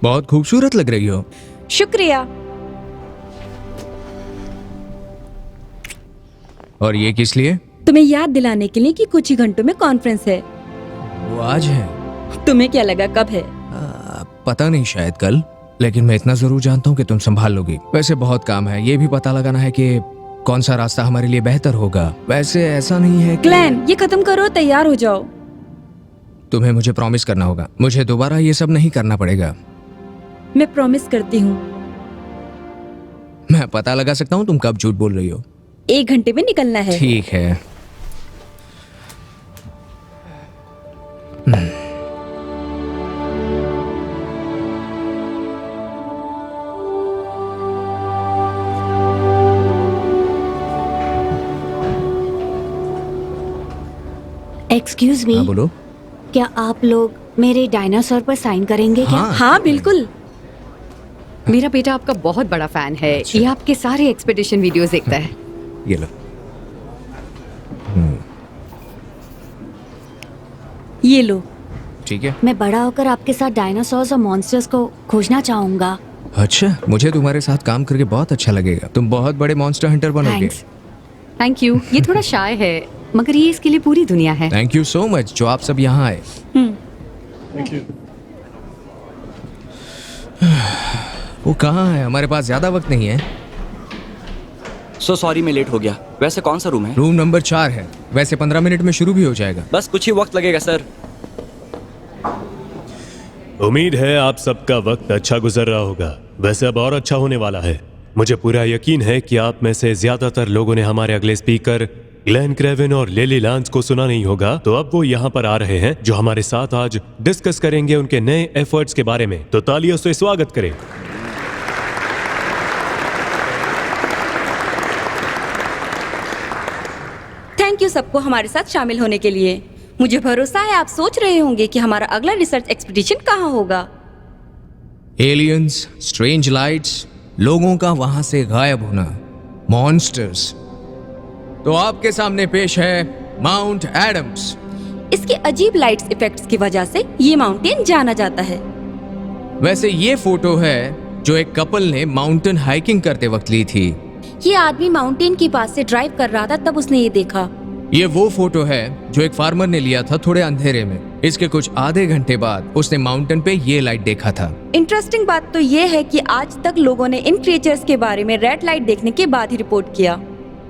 बहुत खूबसूरत लग रही हो। शुक्रिया। और ये किस लिए? तुम्हें याद दिलाने के लिए कि कुछ ही घंटों में कॉन्फ्रेंस है। वो आज है। तुम्हें क्या लगा कब है? पता नहीं, शायद कल, लेकिन मैं इतना जरूर जानता हूँ कि तुम संभाल लोगी। वैसे बहुत काम है, ये भी पता लगाना है कि कौन सा रास्ता हमारे लिए बेहतर होगा। वैसे ऐसा नहीं है कि... ग्लेन, ये खत्म करो, तैयार हो जाओ। तुम्हें मुझे प्रॉमिस करना होगा, मुझे दोबारा ये सब नहीं करना पड़ेगा। मैं प्रॉमिस करती हूँ। मैं पता लगा सकता हूँ तुम कब झूठ बोल रही हो। 1 घंटे में निकलना है। ठीक है। एक्सक्यूज मी, बोलो। क्या आप लोग मेरे डायनासोर पर साइन करेंगे क्या? हाँ बिल्कुल। मेरा बेटा आपका बहुत बड़ा फैन है। अच्छा। ये आपके सारे एक्सपेडिशन वीडियोस देखता है। ये लो। ये लो। ठीक है। मैं बड़ा होकर आपके साथ डायनासोर्स और मॉन्स्टर्स को खोजना चाहूंगा। अच्छा, मुझे तुम्हारे साथ काम करके बहुत अच्छा लगेगा। तुम बहुत बड़े मॉन्स्टर हंटर बनोगे। थैंक्स। Thank you. ये थोड़ा शाय है, मगर ये इसके लिए पूरी दुनिया है। थैंक यू सो मच जो आप सब यहाँ आए। वो कहाँ है? हमारे पास ज्यादा वक्त नहीं है। सो सॉरी मैं लेट हो गया। वैसे कौन सा रूम है? रूम नंबर 4 है। वैसे 15 मिनट में शुरू भी हो जाएगा। बस कुछ ही वक्त लगेगा सर। उम्मीद है आप सबका वक्त अच्छा गुजर रहा होगा। वैसे अब और अच्छा होने वाला है। मुझे पूरा यकीन है कि आप में से ज्यादातर लोगों ने हमारे अगले स्पीकर ग्लेन क्रेविन और लिली लांस को सुना नहीं होगा, तो अब वो यहाँ पर आ रहे हैं जो हमारे साथ आज डिस्कस करेंगे उनके नए एफर्ट्स के बारे में। तो तालियों से स्वागत करें। थैंक यू सबको हमारे साथ शामिल होने के लिए। मुझे भरोसा है आप सोच रहे होंगे कि हमारा अगला रिसर्च एक्सपीडिशन कहाँ होगा। एलियंस, स्ट्रेंज लाइट्स, लोगों का वहां से गायब होना, मॉन्स्टर्स। तो आपके सामने पेश है माउंट एडम्स। इसके अजीब लाइट्स इफेक्ट्स की वजह से ये माउंटेन जाना जाता है। वैसे ये फोटो है जो एक कपल ने माउंटेन हाइकिंग करते वक्त ली थी। ये आदमी माउंटेन के पास से ड्राइव कर रहा था, तब उसने ये देखा। ये वो फोटो है जो एक फार्मर ने लिया था थोड़े अंधेरे में। इसके कुछ आधे घंटे बाद उसने माउंटेन पे ये लाइट देखा था। इंटरेस्टिंग बात तो ये है कि आज तक लोगों ने इन क्रिएचर्स के बारे में रेड लाइट देखने के बाद ही रिपोर्ट किया।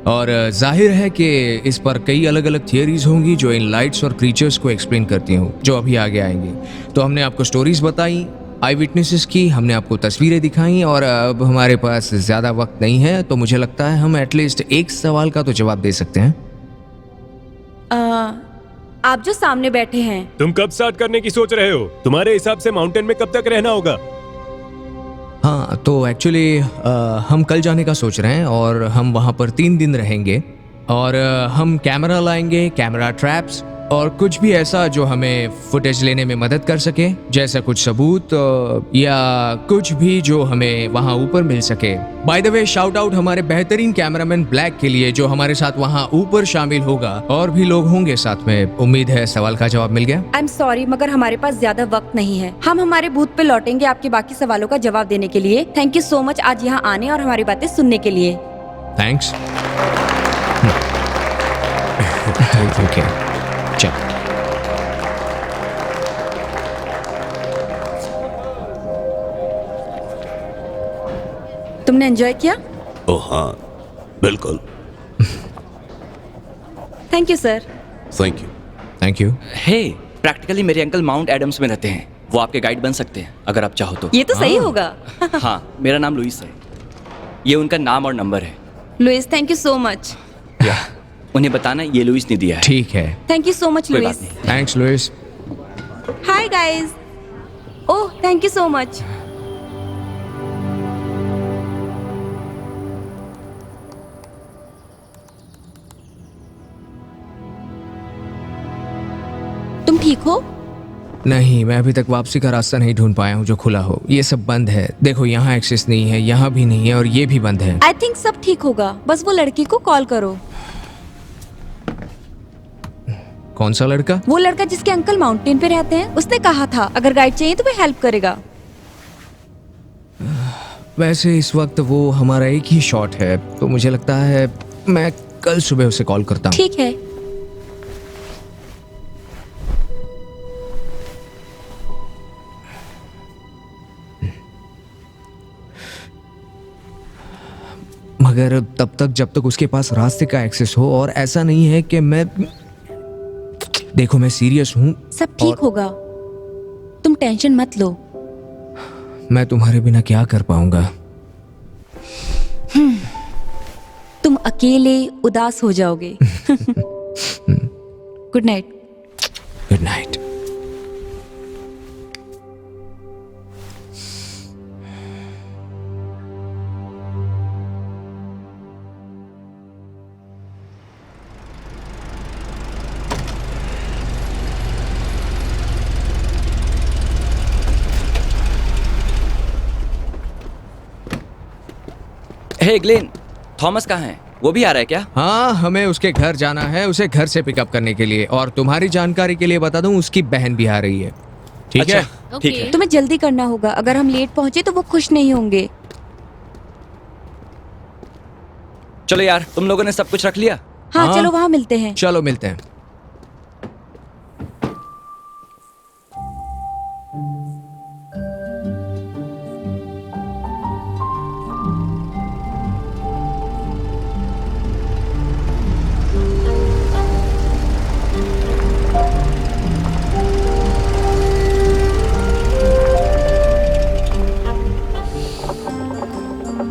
और जाहिर है कि इस पर कई अलग अलग थियरीज होंगी जो इन लाइट्स और क्रीचर्स को एक्सप्लेन करती हूँ, जो अभी आगे आएंगी। तो हमने आपको स्टोरीज बताई, आई विटनेसेस की, हमने आपको तस्वीरें दिखाई, और अब हमारे पास ज्यादा वक्त नहीं है, तो मुझे लगता है हम एटलीस्ट एक सवाल का तो जवाब दे सकते हैं। आप जो सामने बैठे हैं, तुम कब स्टार्ट करने की सोच रहे हो? तुम्हारे हिसाब से माउंटेन में कब तक रहना होगा? हाँ, तो एक्चुअली हम कल जाने का सोच रहे हैं और हम वहाँ पर 3 दिन रहेंगे। और हम कैमरा लाएंगे, कैमरा ट्रैप्स और कुछ भी ऐसा जो हमें फुटेज लेने में मदद कर सके, जैसा कुछ सबूत या कुछ भी जो हमें वहाँ ऊपर मिल सके। By the way, shout out हमारे बेहतरीन कैमरामैन ब्लैक के लिए जो हमारे साथ वहाँ ऊपर शामिल होगा। और भी लोग होंगे साथ में। उम्मीद है सवाल का जवाब मिल गया। आई एम सॉरी मगर हमारे पास ज्यादा वक्त नहीं है। हम हमारे बूथ पे लौटेंगे आपके बाकी सवालों का जवाब देने के लिए। थैंक यू सो मच आज यहाँ आने और हमारी बातें सुनने के लिए। थैंक्स। ओके, चल। तुमने एंजॉय किया? ओह हाँ, बिल्कुल। Thank you sir. Thank you. Thank you. Hey, practically मेरे अंकल माउंट एडम्स में रहते हैं। वो आपके गाइड बन सकते हैं अगर आप चाहो तो। ये तो सही होगा। हाँ, मेरा नाम लुइस है। ये उनका नाम और नंबर है। Louis, thank you so much. उन्हें बताना ये लुइस ने दिया है। ठीक है। थैंक यू सो मच कोई लुइस। बात नहीं। Thanks Louis. Hi guys. Oh, thank you so much. तुम ठीक हो? नहीं, मैं अभी तक वापसी का रास्ता नहीं ढूंढ पाया हूँ जो खुला हो। ये सब बंद है। देखो, यहाँ एक्सेस नहीं है, यहाँ भी नहीं है, और ये भी बंद है। आई थिंक सब ठीक होगा। बस वो लड़की को कॉल करो। कौन सा लड़का? वो लड़का जिसके अंकल माउंटेन पे रहते हैं, उसने कहा था अगर गाइड चाहिए तो वो हेल्प करेगा। वैसे इस वक्त वो हमारा एक ही शॉट है, तो मुझे लगता है मैं कल सुबह उसे कॉल करता हूँ। ठीक है। मगर तब तक जब तक उसके पास रास्ते का एक्सेस हो, और ऐसा नहीं है कि मैं, देखो मैं सीरियस हूँ। सब ठीक होगा, तुम टेंशन मत लो। मैं तुम्हारे बिना क्या कर पाऊंगा? तुम अकेले उदास हो जाओगे। Good night. Good night. Hey Glenn, Thomas कहाँ है? वो भी आ रहा है क्या? हाँ, हमें उसके घर जाना है, उसे घर से पिकअप करने के लिए। और तुम्हारी जानकारी के लिए बता दूं, उसकी बहन भी आ रही है। ठीक है? ठीक है। तुम्हें जल्दी करना होगा, अगर हम लेट पहुंचे तो वो खुश नहीं होंगे। चलो यार, तुम लोगों ने सब कुछ रख लिया? हाँ, चलो वहाँ मिलते हैं। चलो मिलते हैं।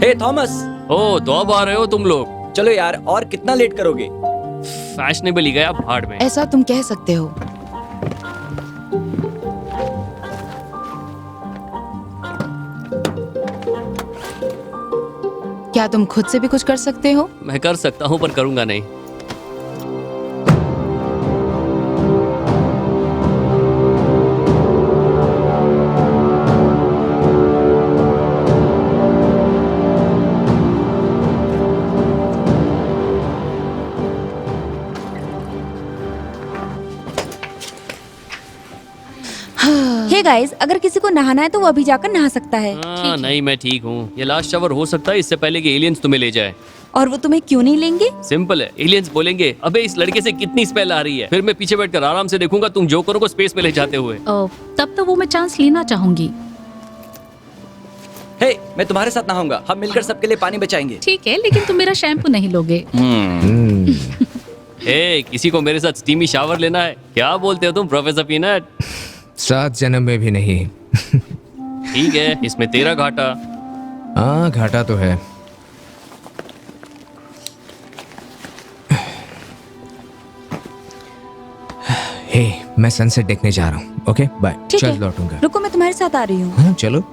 हे थॉमस, ओ तो अब आ रहे हो तुम लोग? चलो यार, और कितना लेट करोगे? फैशनेबल ही गया भाड़ में। ऐसा तुम कह सकते हो। क्या तुम खुद से भी कुछ कर सकते हो? मैं कर सकता हूँ पर करूंगा नहीं। हे गाइस, अगर किसी को नहाना है तो वो अभी जाकर नहा सकता है। नहीं मैं ठीक हूँ। ये लास्ट शावर हो सकता है इससे पहले कि एलियंस तुम्हें ले जाए। और वो तुम्हें क्यों नहीं लेंगे? सिंपल है, एलियंस बोलेंगे अबे इस लड़के से कितनी स्मेल आ रही है। फिर मैं पीछे बैठकर आराम से देखूंगा तुम जोकरों को स्पेस में ले जाते हुए। तब तो वो मैं चांस लेना चाहूंगी। हे, मैं तुम्हारे साथ नहाऊंगा। हम मिलकर सबके लिए पानी बचाएंगे। ठीक है, लेकिन तुम मेरा शैम्पू नहीं लोगे। ए, किसी को मेरे साथ स्टीमी शावर लेना है? क्या बोलते हो तुम प्रोफेसर पीनट? 7 जन्म में भी नहीं। ठीक है, इसमें तेरा घाटा। हाँ, घाटा तो है। हे, मैं सनसेट देखने जा रहा हूँ। ओके बाय, ठीक चल है, लौटूंगा। रुको मैं तुम्हारे साथ आ रही हूँ। हाँ चलो।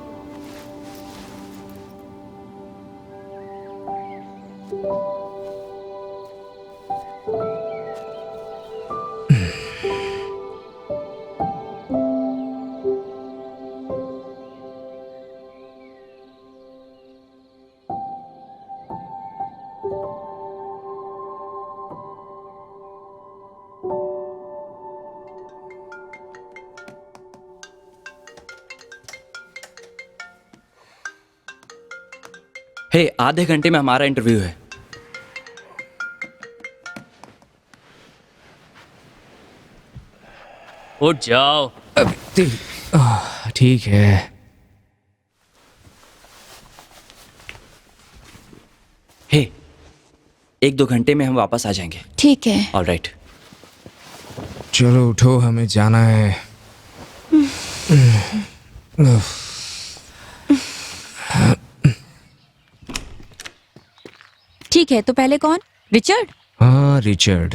हे, आधे घंटे में हमारा इंटरव्यू है। उठ जाओ। ठीक है। हे, 1-2 घंटे में हम वापस आ जाएंगे। ठीक है। ऑलराइट। चलो उठो, हमें जाना है। ठीक है, तो पहले कौन? रिचर्ड? हाँ, रिचर्ड।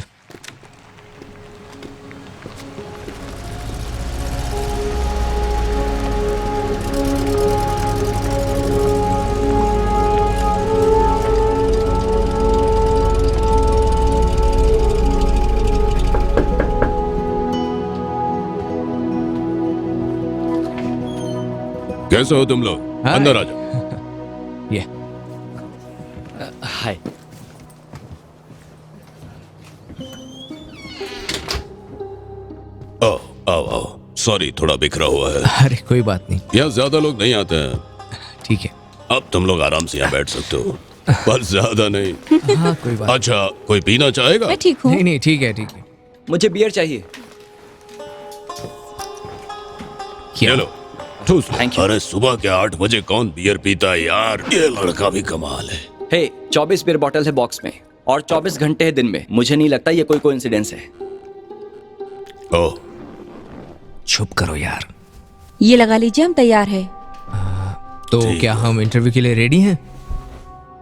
कैसे हो तुम लोग? हाय। अंदर आ जाओ। ये हाय। सॉरी, थोड़ा बिखरा हुआ है। अरे कोई बात नहीं, यहाँ ज्यादा लोग नहीं आते हैं। ठीक है। अब तुम लोग आराम से यहाँ बैठ सकते हो, पर ज्यादा नहीं। हाँ कोई बात अच्छा, कोई पीना चाहेगा? मैं ठीक हूँ। नहीं। नहीं ठीक है, ठीक है। मुझे बियर चाहिए। ये लो, ठूस लो। Thank you. अरे सुबह के 8 बजे कौन बियर पीता है यार? ये लड़का भी कमाल है। हे, 24 बियर बॉटल है बॉक्स में और 24 घंटे है दिन में। मुझे नहीं लगता ये कोई कोइंसिडेंस है। ओह, चुप करो यार। ये लगा लीजिए, हम तैयार है। तो ठीक क्या है। हम इंटरव्यू के लिए रेडी हैं?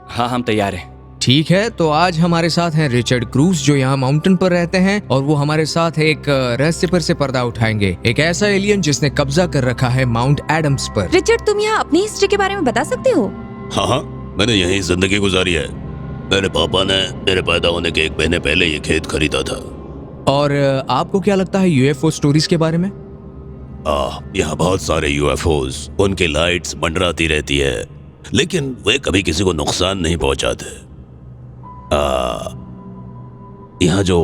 हाँ, हम तैयार हैं। ठीक है, तो आज हमारे साथ हैं रिचर्ड क्रूज, जो यहाँ माउंटेन पर रहते हैं, और वो हमारे साथ एक रहस्य पर से पर्दा उठाएंगे। एक ऐसा एलियन जिसने कब्जा कर रखा है माउंट एडम्स पर। रिचर्ड, तुम यहाँ अपनी हिस्ट्री के बारे में बता सकते हो? हाँ हाँ, मैंने यहीं जिंदगी गुजारी है। मेरे पापा ने मेरे पैदा होने के 1 महीने पहले ये खेत खरीदा था। और आपको क्या लगता है यूएफओ स्टोरीज के बारे में? यहाँ बहुत सारे यूएफओज, उनकी लाइट्स मंडराती रहती है, लेकिन वे कभी किसी को नुकसान नहीं पहुंचाते। यहाँ जो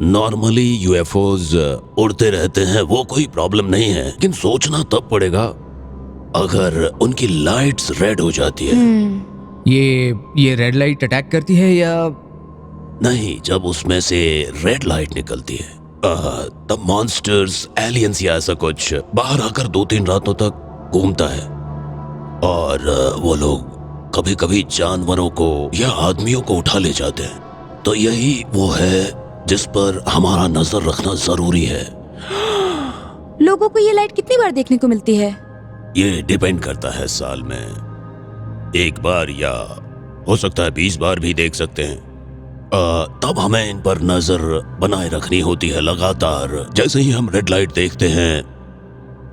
नॉर्मली यूएफओज उड़ते रहते हैं वो कोई प्रॉब्लम नहीं है, लेकिन सोचना तब पड़ेगा अगर उनकी लाइट्स रेड हो जाती है। ये रेड लाइट अटैक करती है या नहीं, जब उसमें से रेड लाइट निकलती है तब मॉन्स्टर्स, एलियंस या ऐसा कुछ बाहर आकर 2-3 रातों तक घूमता है, और वो लोग कभी कभी जानवरों को या आदमियों को उठा ले जाते हैं। तो यही वो है जिस पर हमारा नजर रखना जरूरी है। लोगों को ये लाइट कितनी बार देखने को मिलती है? ये डिपेंड करता है, साल में 1 बार या हो सकता है 20 बार भी देख सकते हैं। तब हमें इन पर नजर बनाए रखनी होती है लगातार। जैसे ही हम रेड लाइट देखते हैं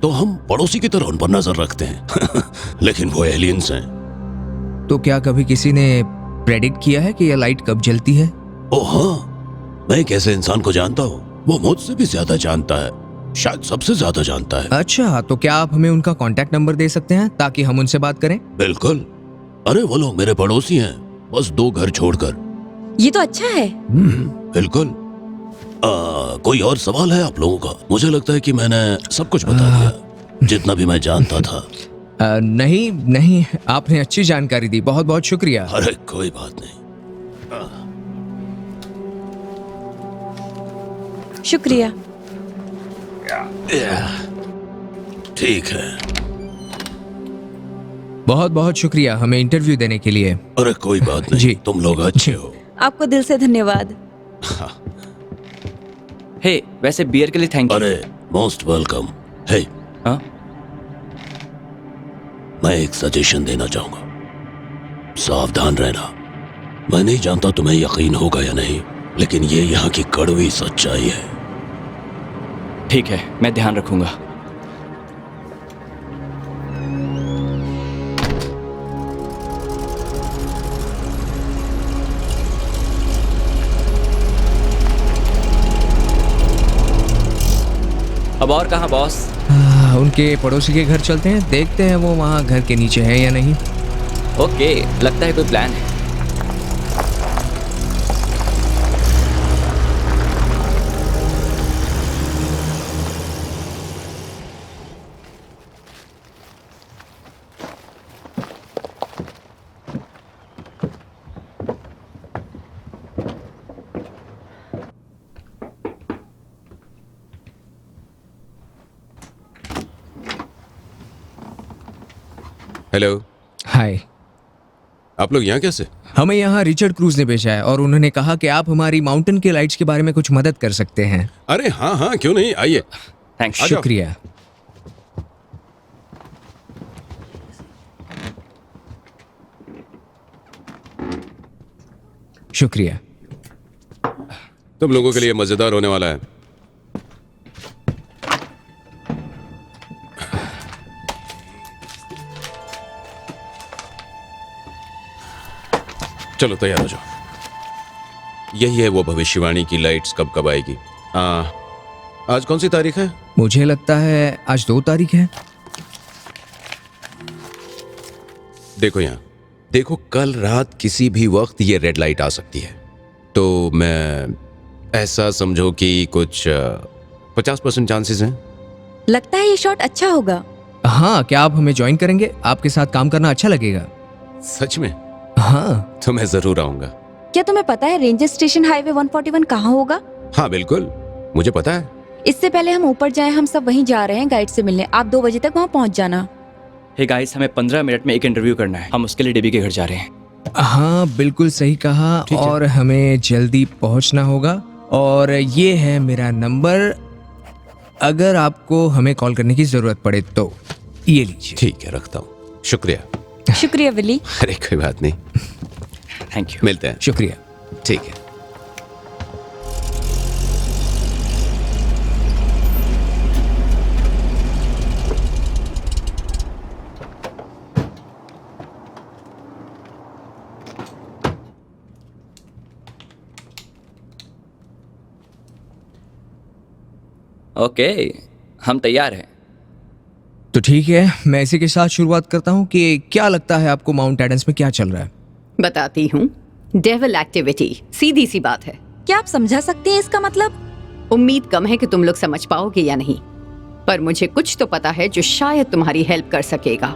तो हम पड़ोसी की तरह उन पर नजर रखते हैं लेकिन वो एलियंस हैं। तो क्या कभी किसी ने प्रेडिक्ट किया है कि यह लाइट कब जलती है? ओह हाँ, मैं एक ऐसे इंसान को जानता हूँ, वो मुझसे भी ज्यादा जानता है, शायद सबसे ज्यादा जानता है। अच्छा, तो क्या आप हमें उनका कांटेक्ट नंबर दे सकते हैं ताकि हम उनसे बात करें? बिल्कुल। अरे वो लोग मेरे पड़ोसी हैं, बस 2 घर छोड़कर। ये तो अच्छा है। बिल्कुल। कोई और सवाल है आप लोगों का? मुझे लगता है कि मैंने सब कुछ बता दिया जितना भी मैं जानता था। नहीं, आपने अच्छी जानकारी दी, बहुत बहुत शुक्रिया। अरे कोई बात नहीं। शुक्रिया। ठीक है, बहुत बहुत शुक्रिया हमें इंटरव्यू देने के लिए। अरे कोई बात नहीं जी। तुम लोग अच्छे हो। आपको दिल से धन्यवाद। हे, वैसे बियर के लिए थैंक यू। अरे मोस्ट वेलकम। हे, हाँ? मैं एक सजेशन देना चाहूंगा, सावधान रहना। मैं नहीं जानता तुम्हें यकीन होगा या नहीं, लेकिन ये यहाँ की कड़वी सच्चाई है। ठीक है, मैं ध्यान रखूंगा। अब और कहाँ बॉस? उनके पड़ोसी के घर चलते हैं, देखते हैं वो वहाँ घर के नीचे है या नहीं। ओके, लगता है कोई प्लान है। हेलो। हाय। आप लोग यहाँ कैसे? हमें यहाँ रिचर्ड क्रूज ने भेजा है और उन्होंने कहा कि आप हमारी माउंटेन के लाइट्स के बारे में कुछ मदद कर सकते हैं। अरे हाँ हाँ, क्यों नहीं, आइए। थैंक्स। आ जाओ। शुक्रिया। शुक्रिया। तुम लोगों के लिए मजेदार होने वाला है। चलो तैयार हो जाओ। यही है वो भविष्यवाणी की लाइट्स कब कब आएगी। आज कौन सी तारीख है? मुझे लगता है आज 2 तारीख है। देखो यहाँ, देखो कल रात किसी भी वक्त ये रेड लाइट आ सकती है। तो मैं ऐसा समझो कि कुछ 50% चांसेस हैं। लगता है ये शॉट अच्छा होगा। हाँ, क्या आप हमें ज्वाइन करेंगे? आपके साथ काम करना अच्छा लगेगा। सच में? हाँ। तो मैं जरूर आऊंगा। क्या तुम्हें पता है रेंजर स्टेशन हाईवे 141 कहाँ होगा? हाँ बिल्कुल, मुझे पता है। इससे पहले हम ऊपर जाएं, हम सब वहीं जा रहे हैं गाइड से मिलने। आप 2 बजे तक वहाँ पहुँच जाना। हे गाइस, हमें 15 मिनट में एक इंटरव्यू करना है। हम उसके लिए डेबी के घर जा रहे हैं। हाँ बिल्कुल सही कहा। ठीक है। और हमें जल्दी पहुंचना होगा। और ये है मेरा नंबर, अगर आपको हमें कॉल करने की जरूरत पड़े तो ये लीजिए। ठीक है, रखता हूँ। शुक्रिया। शुक्रिया विली। अरे कोई बात नहीं, थैंक यू। मिलते हैं। शुक्रिया। ठीक है। ओके, हम तैयार हैं। तो ठीक है, मैं इसी के साथ शुरुआत करता हूँ कि क्या लगता है आपको माउंट एडम्स में क्या चल रहा है? बताती हूँ। डेविल एक्टिविटी, सीधी सी बात है। क्या आप समझा सकते हैं इसका मतलब? उम्मीद कम है कि तुम लोग समझ पाओगे या नहीं, पर मुझे कुछ तो पता है जो शायद तुम्हारी हेल्प कर सकेगा।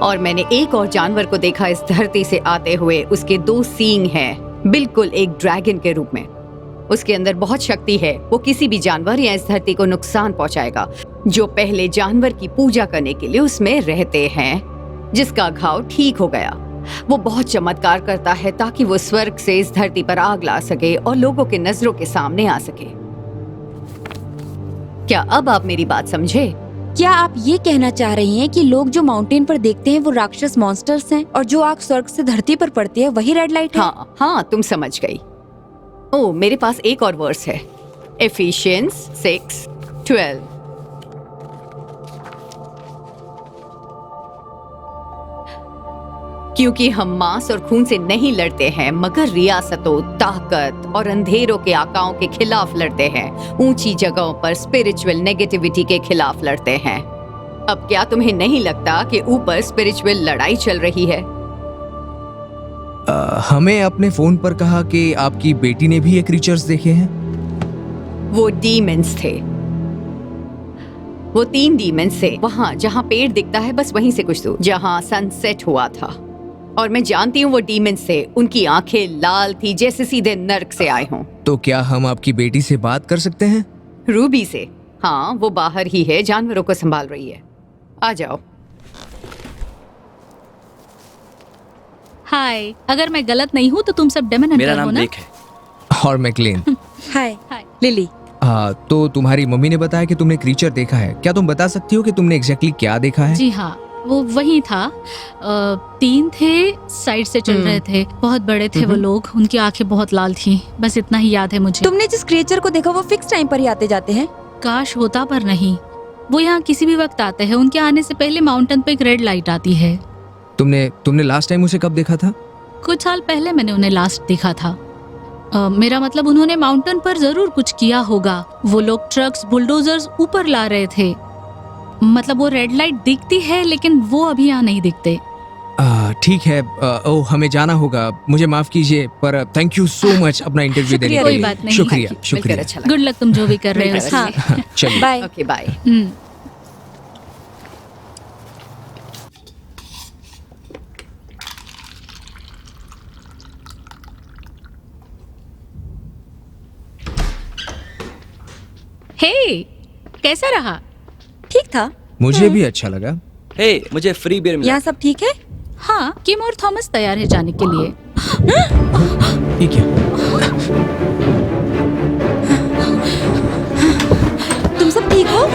और मैंने एक और जानवर को देखा इस धरती से आते हुए। उसके 2 सींग हैं, बिल्कुल एक ड्रैगन के रूप में। उसके अंदर बहुत शक्ति है। वो किसी भी जानवर या इस धरती को नुकसान पहुंचाएगा जो पहले जानवर की पूजा करने के लिए उसमें रहते हैं, जिसका घाव ठीक हो गया। वो बहुत चमत्कार करता है ताकि वो स्वर्ग से इस धरती पर आग ला सके और लोगों के नजरों के सामने आ सके। क्या अब आप मेरी बात समझे? क्या आप ये कहना चाह रही हैं कि लोग जो माउंटेन पर देखते हैं वो राक्षस मॉन्स्टर्स हैं और जो आग स्वर्ग से धरती पर पड़ती है वही रेड लाइट है? हाँ हाँ, तुम समझ गई। ओह, मेरे पास एक और वर्स है, एफिशिएंस 6:12। क्योंकि हम मांस और खून से नहीं लड़ते हैं, मगर रियासतों, ताकत और अंधेरों के आकाओं के खिलाफ लड़ते हैं। ऊंची जगहों पर स्पिरिचुअल नेगेटिविटी के खिलाफ लड़ते हैं। अब क्या तुम्हें नहीं लगता कि ऊपर स्पिरिचुअल लड़ाई चल रही है? हमें अपने फोन पर कहा कि आपकी बेटी ने भी ये क्रीचर्स देखे हैं। वो डीमंस थे। वो 3 डीमंस थे वहां जहां पेड़ दिखता है, बस वहीं से कुछ दूर, जहां सनसेट हुआ था। और मैं जानती हूँ वो डीमंस थे। उनकी आंखें लाल थी जैसे सीधे नर्क से आए हों। तो क्या हम आपकी बेटी से बात कर सकते हैं? रूबी से? हाँ, वो बाहर ही है, जानवरों को संभाल रही है। आ जाओ। हाय, अगर मैं गलत नहीं हूँ तो तुम सब डेमन मेरा हंटर हो नाम ना? ब्लेक है। और मैकलेन। हाय हाय। लिली। तो तुम्हारी मम्मी ने बताया कि तुमने क्रीचर देखा है। क्या तुम बता सकती हो कि तुमने एग्जैक्टली क्या देखा है? जी हाँ, वो वही था। 3 थे, साइड से चल रहे थे, बहुत बड़े थे वो लोग। उनकी आंखें बहुत लाल थी, बस इतना ही याद है मुझे। तुमने जिस क्रिएचर को देखा वो फिक्स टाइम पर ही आते जाते हैं? काश होता, पर नहीं। वो यहाँ किसी भी वक्त आते हैं। उनके आने से पहले माउंटेन पे एक रेड लाइट आती है। तुमने लास्ट टाइम उसे कब देखा था? कुछ साल पहले मैंने उन्हें लास्ट देखा था। मेरा मतलब उन्होंने माउंटेन पर जरूर कुछ किया होगा। वो लोग ट्रक्स, बुलडोजर्स ऊपर ला रहे थे। मतलब वो रेड लाइट दिखती है, लेकिन वो अभी यहाँ नहीं दिखते। ठीक है। ओह, हमें जाना होगा, मुझे माफ कीजिए, पर थैंक यू सो मच अपना इंटरव्यू देने के कोई लिए। बात नहीं। शुक्रिया मिलकर शुक्रिया। अच्छा लगा। गुड लक तुम जो भी कर रहे हो। मिलकर हाँ। अच्छा। चलिए। बाय। Okay, bye. हे, कैसा रहा? ठीक था। मुझे भी अच्छा लगा। हे, मुझे फ्री बियर मिला। यहाँ सब ठीक है? हाँ, किम और थॉमस तैयार है जाने के लिए। ठीक है। तुम सब ठीक हो?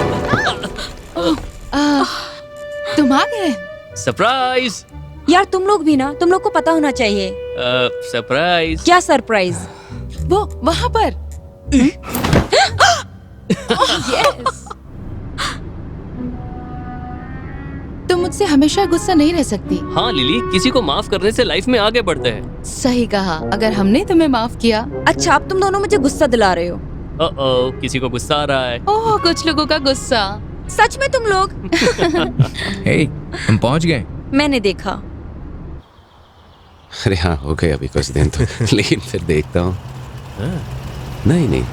तुम आ गए? सरप्राइज। यार तुम लोग भी ना, तुम लोग को पता होना चाहिए। सरप्राइज। क्या सरप्राइज? वो वहाँ पर। यस। तुम मुझसे हमेशा गुस्सा नहीं रह सकती। हाँ लिली, किसी को माफ करने से लाइफ में आगे बढ़ते हैं। सही कहा। अगर हमने तुम्हें माफ किया। अच्छा, अब तुम दोनों मुझे गुस्सा दिला रहे हो। ओह, किसी को गुस्सा आ रहा है। ओह, कुछ लोगों का गुस्सा। सच में तुम लोग? हे, हम पहुंच गए। मैंने देखा। अरे हाँ, हो गए अभी कुछ दिन तो। लेकिन फिर देखता हूँ। नहीं नहीं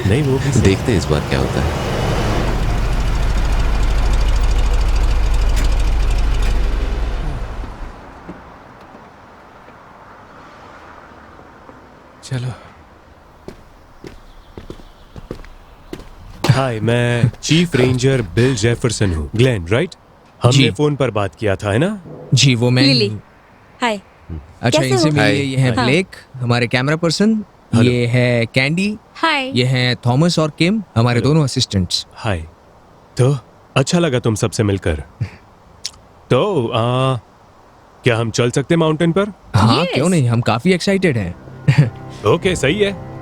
नहीं, वो भी देखते हैं इस बार क्या होता है। चलो। हाय, मैं चीफ रेंजर बिल जेफरसन हूँ। Glenn, right? हमने जी। फोन पर बात किया था, है ना? जी वो मैं लिली, हाय। अच्छा कैसे इनसे हो? मिलिए। हाय। ये है हाँ। ब्लेक, हमारे कैमरा पर्सन। हेलो। ये है कैंडी। हाय। ये हैं थॉमस और किम, हमारे हेलो। दोनों असिस्टेंट्स। हाय। तो अच्छा लगा तुम सबसे मिलकर। तो क्या हम चल सकते माउंटेन पर? हाँ Yes. क्यों नहीं, हम काफी एक्साइटेड हैं। ओके, सही है।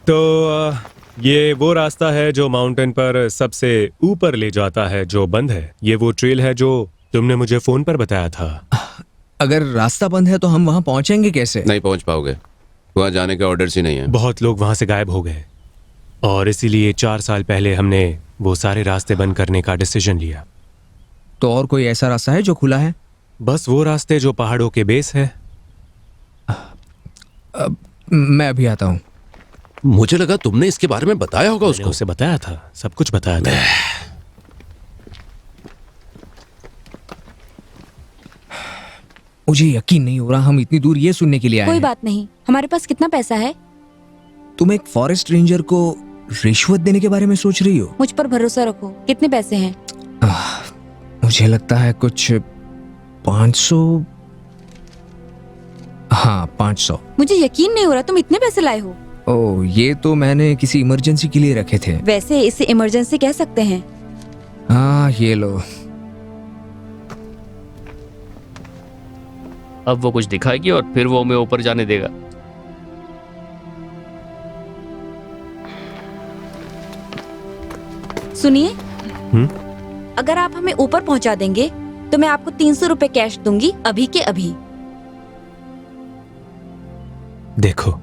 तो ये वो रास्ता है जो माउंटेन पर सबसे ऊपर ले जाता है, जो बंद है। ये वो ट्रेल है जो तुमने मुझे फोन पर बताया था। अगर रास्ता बंद है तो हम वहाँ पहुँचेंगे कैसे? नहीं पहुंच पाओगे, वहां जाने के ऑर्डर्स ही नहीं है। बहुत लोग वहां से गायब हो गए और इसीलिए 4 साल पहले हमने वो सारे रास्ते बंद करने का डिसीजन लिया। तो और कोई ऐसा रास्ता है जो खुला है? बस वो रास्ते जो पहाड़ों के बेस है। मैं अभी आता हूँ। मुझे लगा तुमने इसके बारे में बताया होगा मैंने उसको। उसे बताया था, सब कुछ बताया था। मुझे यकीन नहीं हो रहा हम इतनी दूर ये सुनने के लिए आए कोई हैं। बात नहीं, हमारे पास कितना पैसा है? तुम एक फॉरेस्ट रेंजर को रिश्वत देने के बारे में सोच रही हो? मुझ पर भरोसा रखो। कितने पैसे हैं? मुझे लगता है कुछ 500। हाँ 500। मुझे यकीन नहीं हो रहा तुम इतने पैसे लाए हो। ओह ये तो मैंने किसी इमरजेंसी के लिए रखे थे। वैसे इसे इमरजेंसी कह सकते हैं। हाँ ये लो। अब वो कुछ दिखाएगी और फिर वो हमें ऊपर जाने देगा। सुनिए, हम्म? अगर आप हमें ऊपर पहुंचा देंगे तो मैं आपको 300 रुपए कैश दूंगी, अभी के अभी। देखो,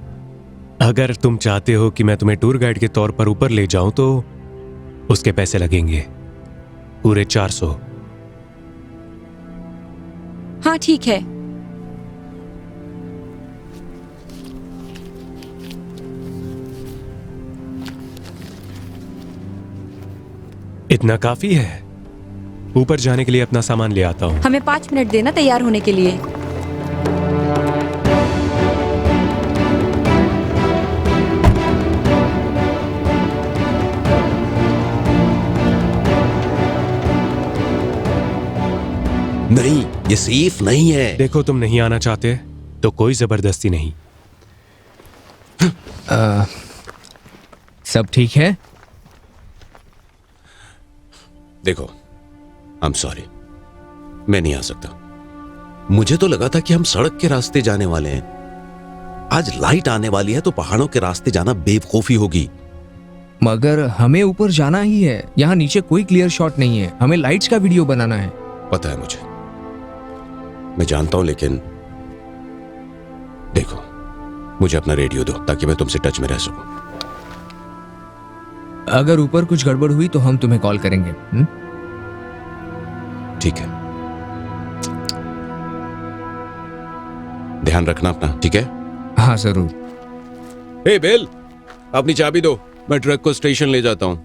अगर तुम चाहते हो कि मैं तुम्हें टूर गाइड के तौर पर ऊपर ले जाऊं तो उसके पैसे लगेंगे पूरे 400। हाँ ठीक है। इतना काफी है। ऊपर जाने के लिए अपना सामान ले आता हूँ। हमें 5 मिनट देना तैयार होने के लिए। नहीं, ये सेफ नहीं है। देखो, तुम नहीं आना चाहते तो कोई जबरदस्ती नहीं। सब ठीक है? देखो, आई एम सॉरी, मैं नहीं आ सकता। मुझे तो लगा था कि हम सड़क के रास्ते जाने वाले हैं। आज लाइट आने वाली है तो पहाड़ों के रास्ते जाना बेवकूफी होगी। मगर हमें ऊपर जाना ही है। यहाँ नीचे कोई क्लियर शॉट नहीं है। हमें लाइट्स का वीडियो बनाना है। पता है मुझे, मैं जानता हूं, लेकिन देखो, मुझे अपना रेडियो दो ताकि मैं तुमसे टच में रह सकूं। अगर ऊपर कुछ गड़बड़ हुई तो हम तुम्हें कॉल करेंगे। ठीक है, ध्यान रखना अपना, ठीक है? हाँ जरूर। हे बेल, अपनी चाबी दो, मैं ट्रक को स्टेशन ले जाता हूं।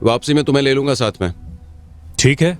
वापसी में तुम्हें ले लूंगा साथ में। ठीक है।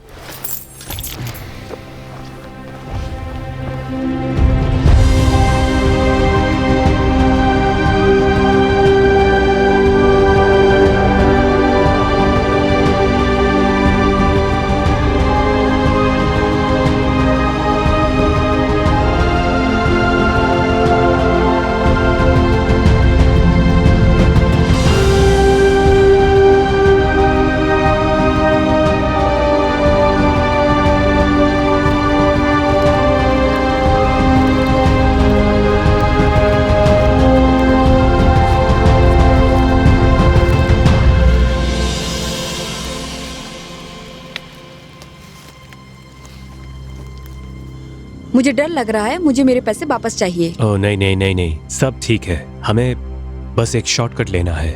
मुझे डर लग रहा है, मुझे मेरे पैसे वापस चाहिए। ओह नहीं नहीं नहीं नहीं, सब ठीक है। हमें बस एक शॉर्टकट लेना है।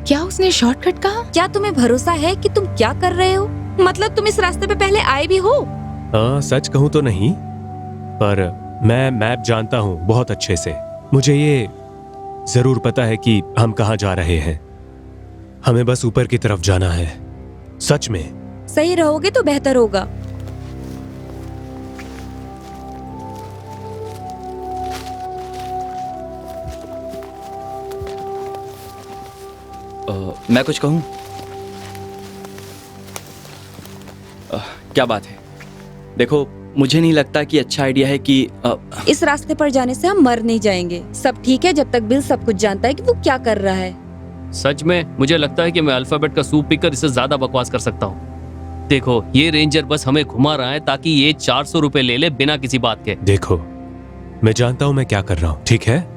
क्या उसने शॉर्टकट कहा? क्या तुम्हें भरोसा है कि तुम क्या कर रहे हो? मतलब तुम इस रास्ते पे पहले आए भी हो? सच कहूँ तो नहीं, पर मैं मैप जानता हूँ बहुत अच्छे से। मुझे ये जरूर पता है कि हम कहाँ जा रहे हैं। हमें बस ऊपर की तरफ जाना है। सच में। सही रहोगे तो बेहतर होगा। मैं कुछ कहूँ? क्या बात है? देखो, मुझे नहीं लगता कि अच्छा आइडिया है कि इस रास्ते पर जाने से हम मर नहीं जाएंगे। सब ठीक है जब तक बिल सब कुछ जानता है कि वो क्या कर रहा है। सच में मुझे लगता है कि मैं अल्फाबेट का सूप पीकर इससे ज्यादा बकवास कर सकता हूँ। देखो, ये रेंजर बस हमें घुमा रहा है ताकि ये 400 रुपए ले ले बिना किसी बात के। देखो, मैं जानता हूँ मैं क्या कर रहा हूँ, ठीक है?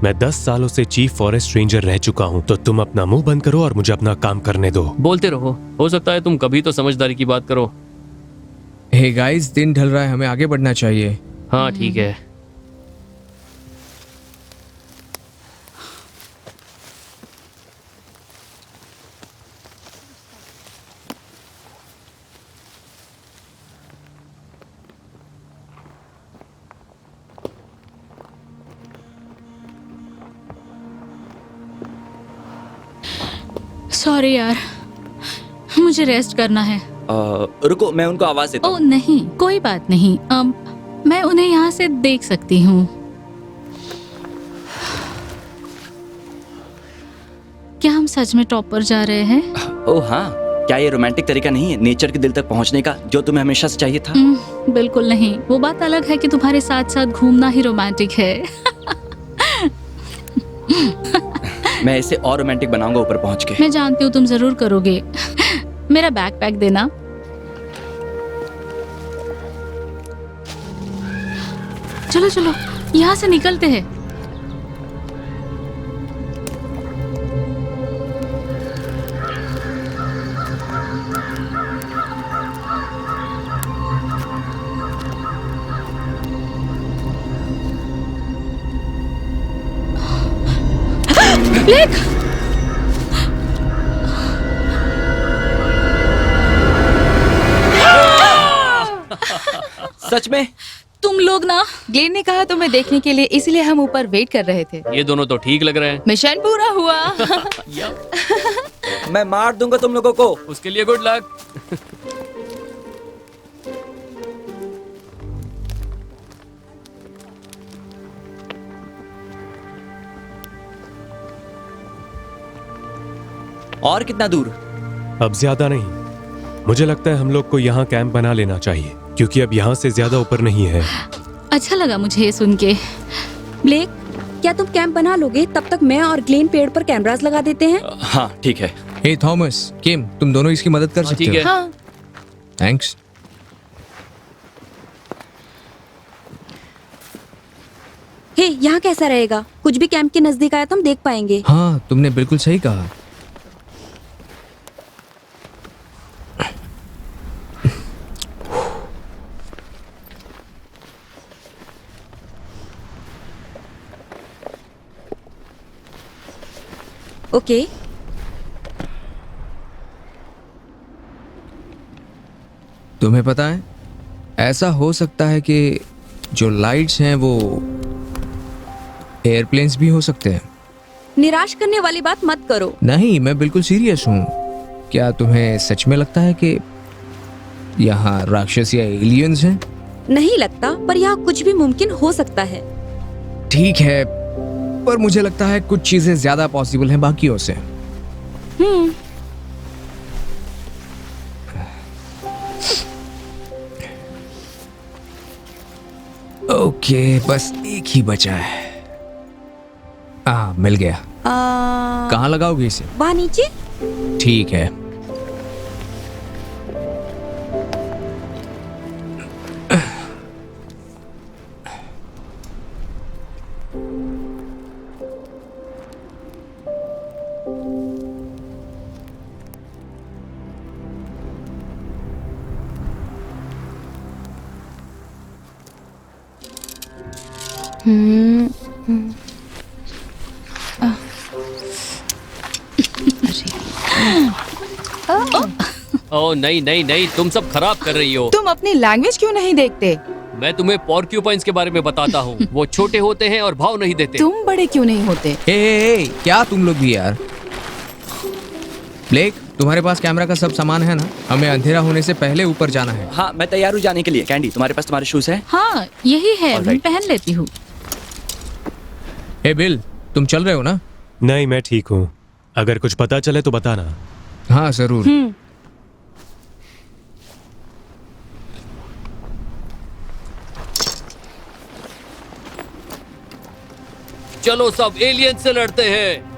मैं 10 सालों से चीफ फॉरेस्ट रेंजर रह चुका हूँ, तो तुम अपना मुंह बंद करो और मुझे अपना काम करने दो। बोलते रहो, हो सकता है तुम कभी तो समझदारी की बात करो। हे गाइस, दिन ढल रहा है, हमें आगे बढ़ना चाहिए। हाँ ठीक है। सॉरी यार, मुझे रेस्ट करना है। रुको, मैं उनको आवाज देता हूँ। ओह नहीं, कोई बात नहीं। मैं उन्हें यहाँ से देख सकती हूँ। क्या हम सच में टॉप पर जा रहे हैं? ओह हाँ, क्या ये रोमांटिक तरीका नहीं है नेचर के दिल तक पहुँचने का, जो तुम्हें हमेशा से चाहिए था? बिल्कुल नहीं। वो बात अलग है कि तुम्हारे साथ साथ घूमना ही रोमांटिक है। मैं इसे और रोमांटिक बनाऊंगा ऊपर पहुँच के। मैं जानती हूँ तुम जरूर करोगे। मेरा बैकपैक देना। चलो चलो, यहाँ से निकलते हैं। ब्लेक! सच में? तुम लोग ना, ग्लेन ने कहा तुम्हें देखने के लिए, इसलिए हम ऊपर वेट कर रहे थे। ये दोनों तो ठीक लग रहे हैं। मिशन पूरा हुआ। मैं मार दूंगा तुम लोगों को। उसके लिए गुड लक। और कितना दूर? अब ज्यादा नहीं। मुझे लगता है हम लोग को यहाँ कैंप बना लेना चाहिए, क्योंकि अब यहाँ से ज्यादा ऊपर नहीं है। अच्छा लगा मुझे ये सुन के। ब्लेक, क्या तुम कैंप बना लोगे? तब तक मैं और ग्लेन पेड़ पर कैमरास लगा देते हैं। हाँ ठीक है। हे थॉमस, किम, तुम दोनों इसकी मदद कर सकते ठीक है। हो। हाँ। थैंक्स। हे, यहाँ कैसा रहेगा? कुछ भी कैंप के नजदीक आया तो हम देख पाएंगे। हाँ, तुमने बिल्कुल सही कहा। ओके। तुम्हें पता है, ऐसा हो सकता है कि जो लाइट्स हैं वो एयरप्लेन्स भी हो सकते हैं। निराश करने वाली बात मत करो। नहीं, मैं बिल्कुल सीरियस हूँ। क्या तुम्हें सच में लगता है कि यहाँ राक्षस या एलियंस हैं? नहीं लगता, पर यहाँ कुछ भी मुमकिन हो सकता है। ठीक है, पर मुझे लगता है कुछ चीजें ज्यादा पॉसिबल हैं बाकियों से। ओके, बस एक ही बचा है। मिल गया। कहाँ लगाओगे इसे? वहाँ नीचे। ठीक है। ओह नहीं नहीं नहीं, तुम सब खराब कर रही हो। तुम अपनी लैंग्वेज क्यों नहीं देखते? मैं तुम्हें पॉर्क्यूपाइंस के बारे में बताता हूँ। वो छोटे होते हैं और भाव नहीं देते। तुम बड़े क्यों नहीं होते? ए, क्या तुम लोग भी यार? ब्लेक, तुम्हारे पास कैमरा का सब सामान है ना? हमें अंधेरा होने से पहले ऊपर जाना है। हाँ, मैं तैयार हूँ जाने के लिए। कैंडी, तुम्हारे पास तुम्हारे शूज है? हाँ, यही है, All मैं right. पहन लेती हूँ। ए बिल, तुम चल रहे हो ना? नहीं, मैं ठीक हूँ। अगर कुछ पता चले तो बताना। हाँ जरूर। चलो सब एलियन से लड़ते हैं।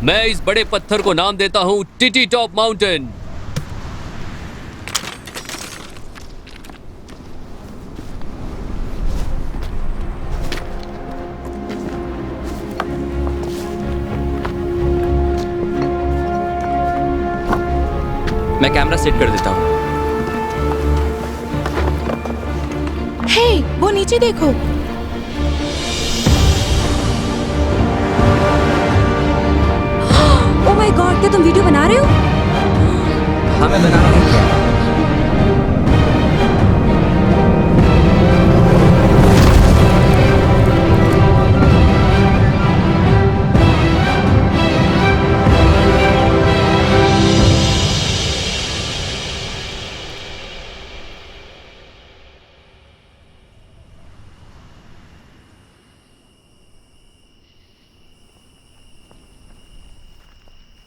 मैं इस बड़े पत्थर को नाम देता हूँ टिटी टॉप माउंटेन। मैं कैमरा सेट कर देता हूँ। हे, वो नीचे देखो। ओह माय गॉड, क्या तुम वीडियो बना रहे हो? हाँ, मैं बना रहा हूँ।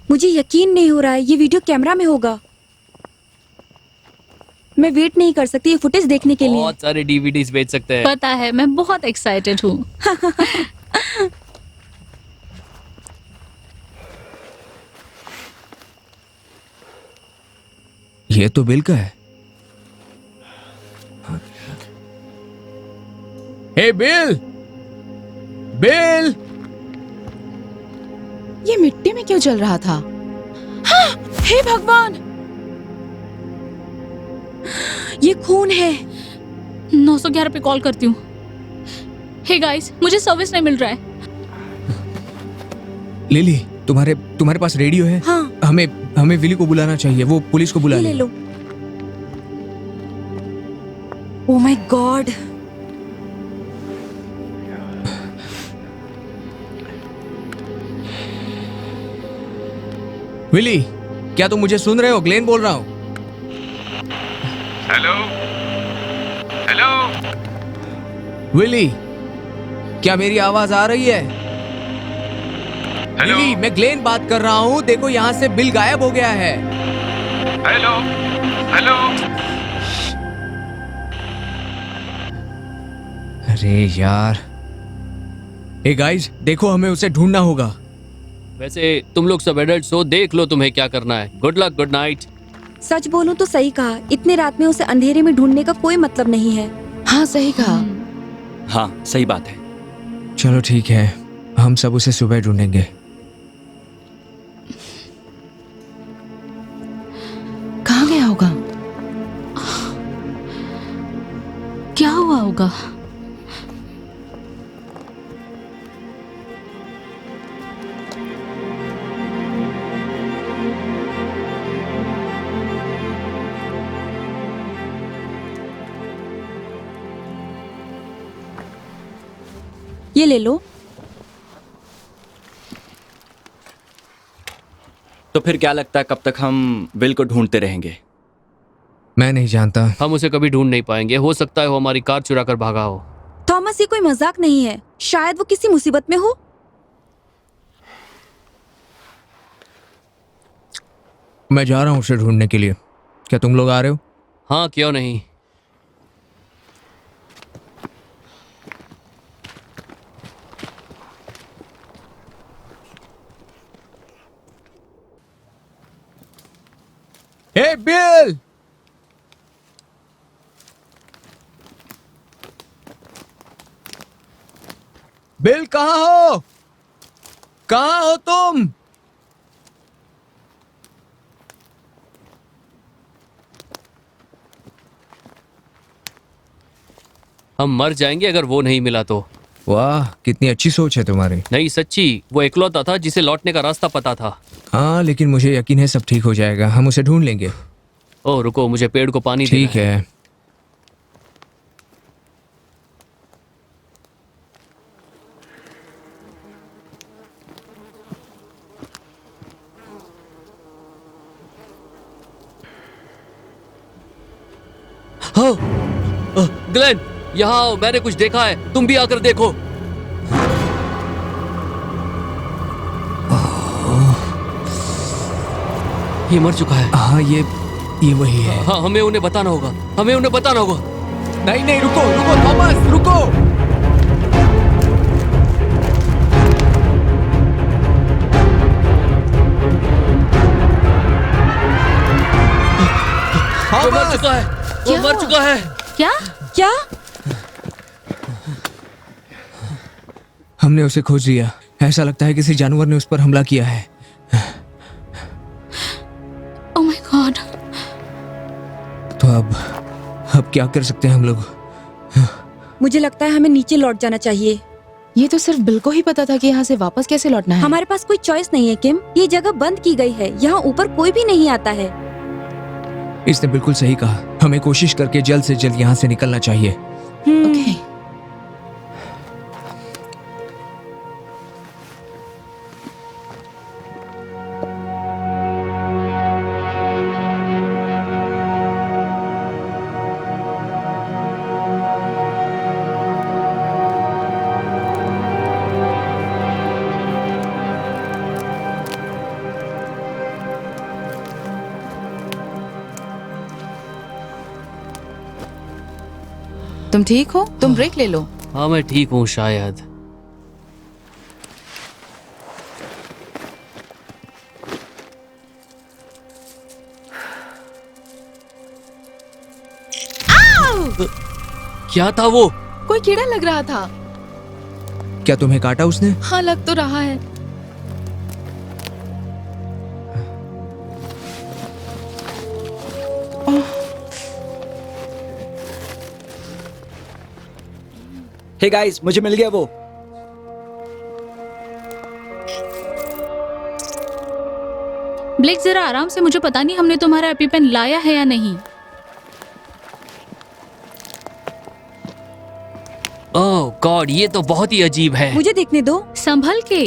मुझे यकीन नहीं हो रहा है ये वीडियो कैमरा में होगा। मैं वेट नहीं कर सकती ये फुटेज देखने के लिए। बहुत सारे डीवीडीज बेच सकते हैं। पता है, मैं बहुत एक्साइटेड हूँ। ये तो बिल का है। हे बिल, बिल! ये मिट्टी में क्यों चल रहा था? हाँ, हे भगवान! ये खून है। 911 पे कॉल करती हूँ। हे गाइस, मुझे सर्विस नहीं मिल रहा है। लिली, तुम्हारे पास रेडियो है? हाँ। हमें विली को बुलाना चाहिए। वो पुलिस को बुला ले लो। Oh my God. विली, क्या तुम मुझे सुन रहे हो? ग्लेन बोल रहा हूँ। हेलो विली, क्या मेरी आवाज आ रही है? विली, मैं ग्लेन बात कर रहा हूँ। देखो यहाँ से बिल गायब हो गया है। Hello hello. अरे यार। हे गाइस, देखो हमें उसे ढूंढना होगा। वैसे तुम लोग सब एडल्ट्स हो, देख लो तुम्हें क्या करना है। Good luck, good night. सच बोलूं तो सही कहा, इतने रात में उसे अंधेरे में ढूंढने का कोई मतलब नहीं है। हाँ सही कहा। हाँ सही बात है। चलो ठीक है, हम सब उसे सुबह ढूंढेंगे। कहाँ गया होगा? क्या हुआ होगा? ये ले लो। तो फिर क्या लगता है कब तक हम विल को ढूंढते रहेंगे? मैं नहीं जानता। हम उसे कभी ढूंढ नहीं पाएंगे। हो सकता है वो हमारी कार चुरा कर भागा हो। थॉमस, ये कोई मजाक नहीं है। शायद वो किसी मुसीबत में हो। मैं जा रहा हूँ उसे ढूंढने के लिए। क्या तुम लोग आ रहे हो? हाँ क्यों नहीं। हे बिल! बिल कहाँ हो? कहाँ हो तुम? हम मर जाएंगे अगर वो नहीं मिला तो। वाह, कितनी अच्छी सोच है तुम्हारी। नहीं सच्ची, वो इकलौता था जिसे लौटने का रास्ता पता था। हाँ, लेकिन मुझे यकीन है सब ठीक हो जाएगा। हम उसे ढूंढ लेंगे। ओह रुको, मुझे पेड़ को पानी ठीक देना है। हाँ, ग्लेन यहाँ आओ, मैंने कुछ देखा है। तुम भी आकर देखो। ये मर चुका है। हाँ, ये वही है। हाँ, हमें उन्हें बताना होगा। हमें उन्हें बताना होगा। नहीं नहीं, रुको रुको थॉमस, रुको। वो मर चुका है। वो मर चुका है। क्या? क्या? हमने उसे खोज लिया। ऐसा लगता है किसी जानवर ने उस पर हमला किया है। ओह माय गॉड। तो अब क्या कर सकते हैं हम लोग? मुझे लगता है हमें नीचे लौट जाना चाहिए। ये तो सिर्फ बिल को ही पता था कि यहाँ से वापस कैसे लौटना है। हमारे पास कोई चॉइस नहीं है किम। ये जगह बंद की गई है। यहाँ ऊपर कोई भी नहीं आता है। इसने बिल्कुल सही कहा। हमें कोशिश करके जल्द से जल्द यहाँ से निकलना चाहिए। ओके। तुम ठीक हो? तुम ब्रेक ले लो। हाँ मैं ठीक हूँ शायद। क्या था वो? कोई कीड़ा लग रहा था। क्या तुम्हें काटा उसने? हाँ लग तो रहा है। हे गाइस, मुझे मिल गया वो। ब्लेक जरा आराम से, मुझे पता नहीं हमने तुम्हारा एपिपेन लाया है या नहीं। ओह गॉड, ये तो बहुत ही अजीब है। मुझे देखने दो। संभल के।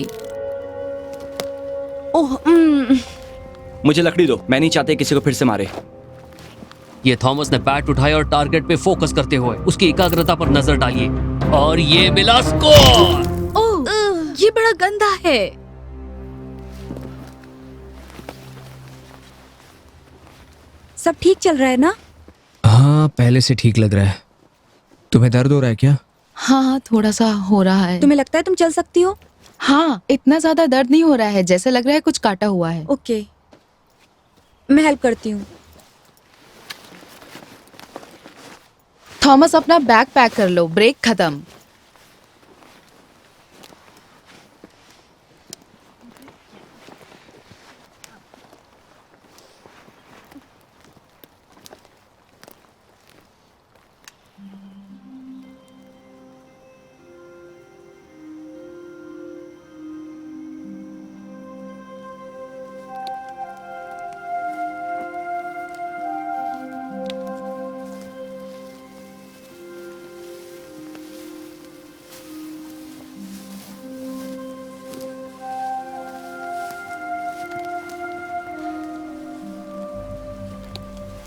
ओह मुझे लकड़ी दो। मैं नहीं चाहती किसी को फिर से मारे। ये थॉमस ने बैट उठाया और टारगेट पे फोकस करते हुए उसकी एकाग्रता पर नजर डालिए। और ये मिला स्कोर। ओह, ये बड़ा गंदा है। सब ठीक चल रहा है ना? हाँ, पहले से ठीक लग रहा है। तुम्हें दर्द हो रहा है क्या? हाँ, थोड़ा सा हो रहा है। तुम्हें लगता है तुम चल सकती हो? हाँ, इतना ज्यादा दर्द नहीं हो रहा है, जैसे लग रहा है कुछ काटा हुआ है। ओके, मैं हेल्प करती हूँ। थॉमस, अपना बैग पैक कर लो, ब्रेक खत्म।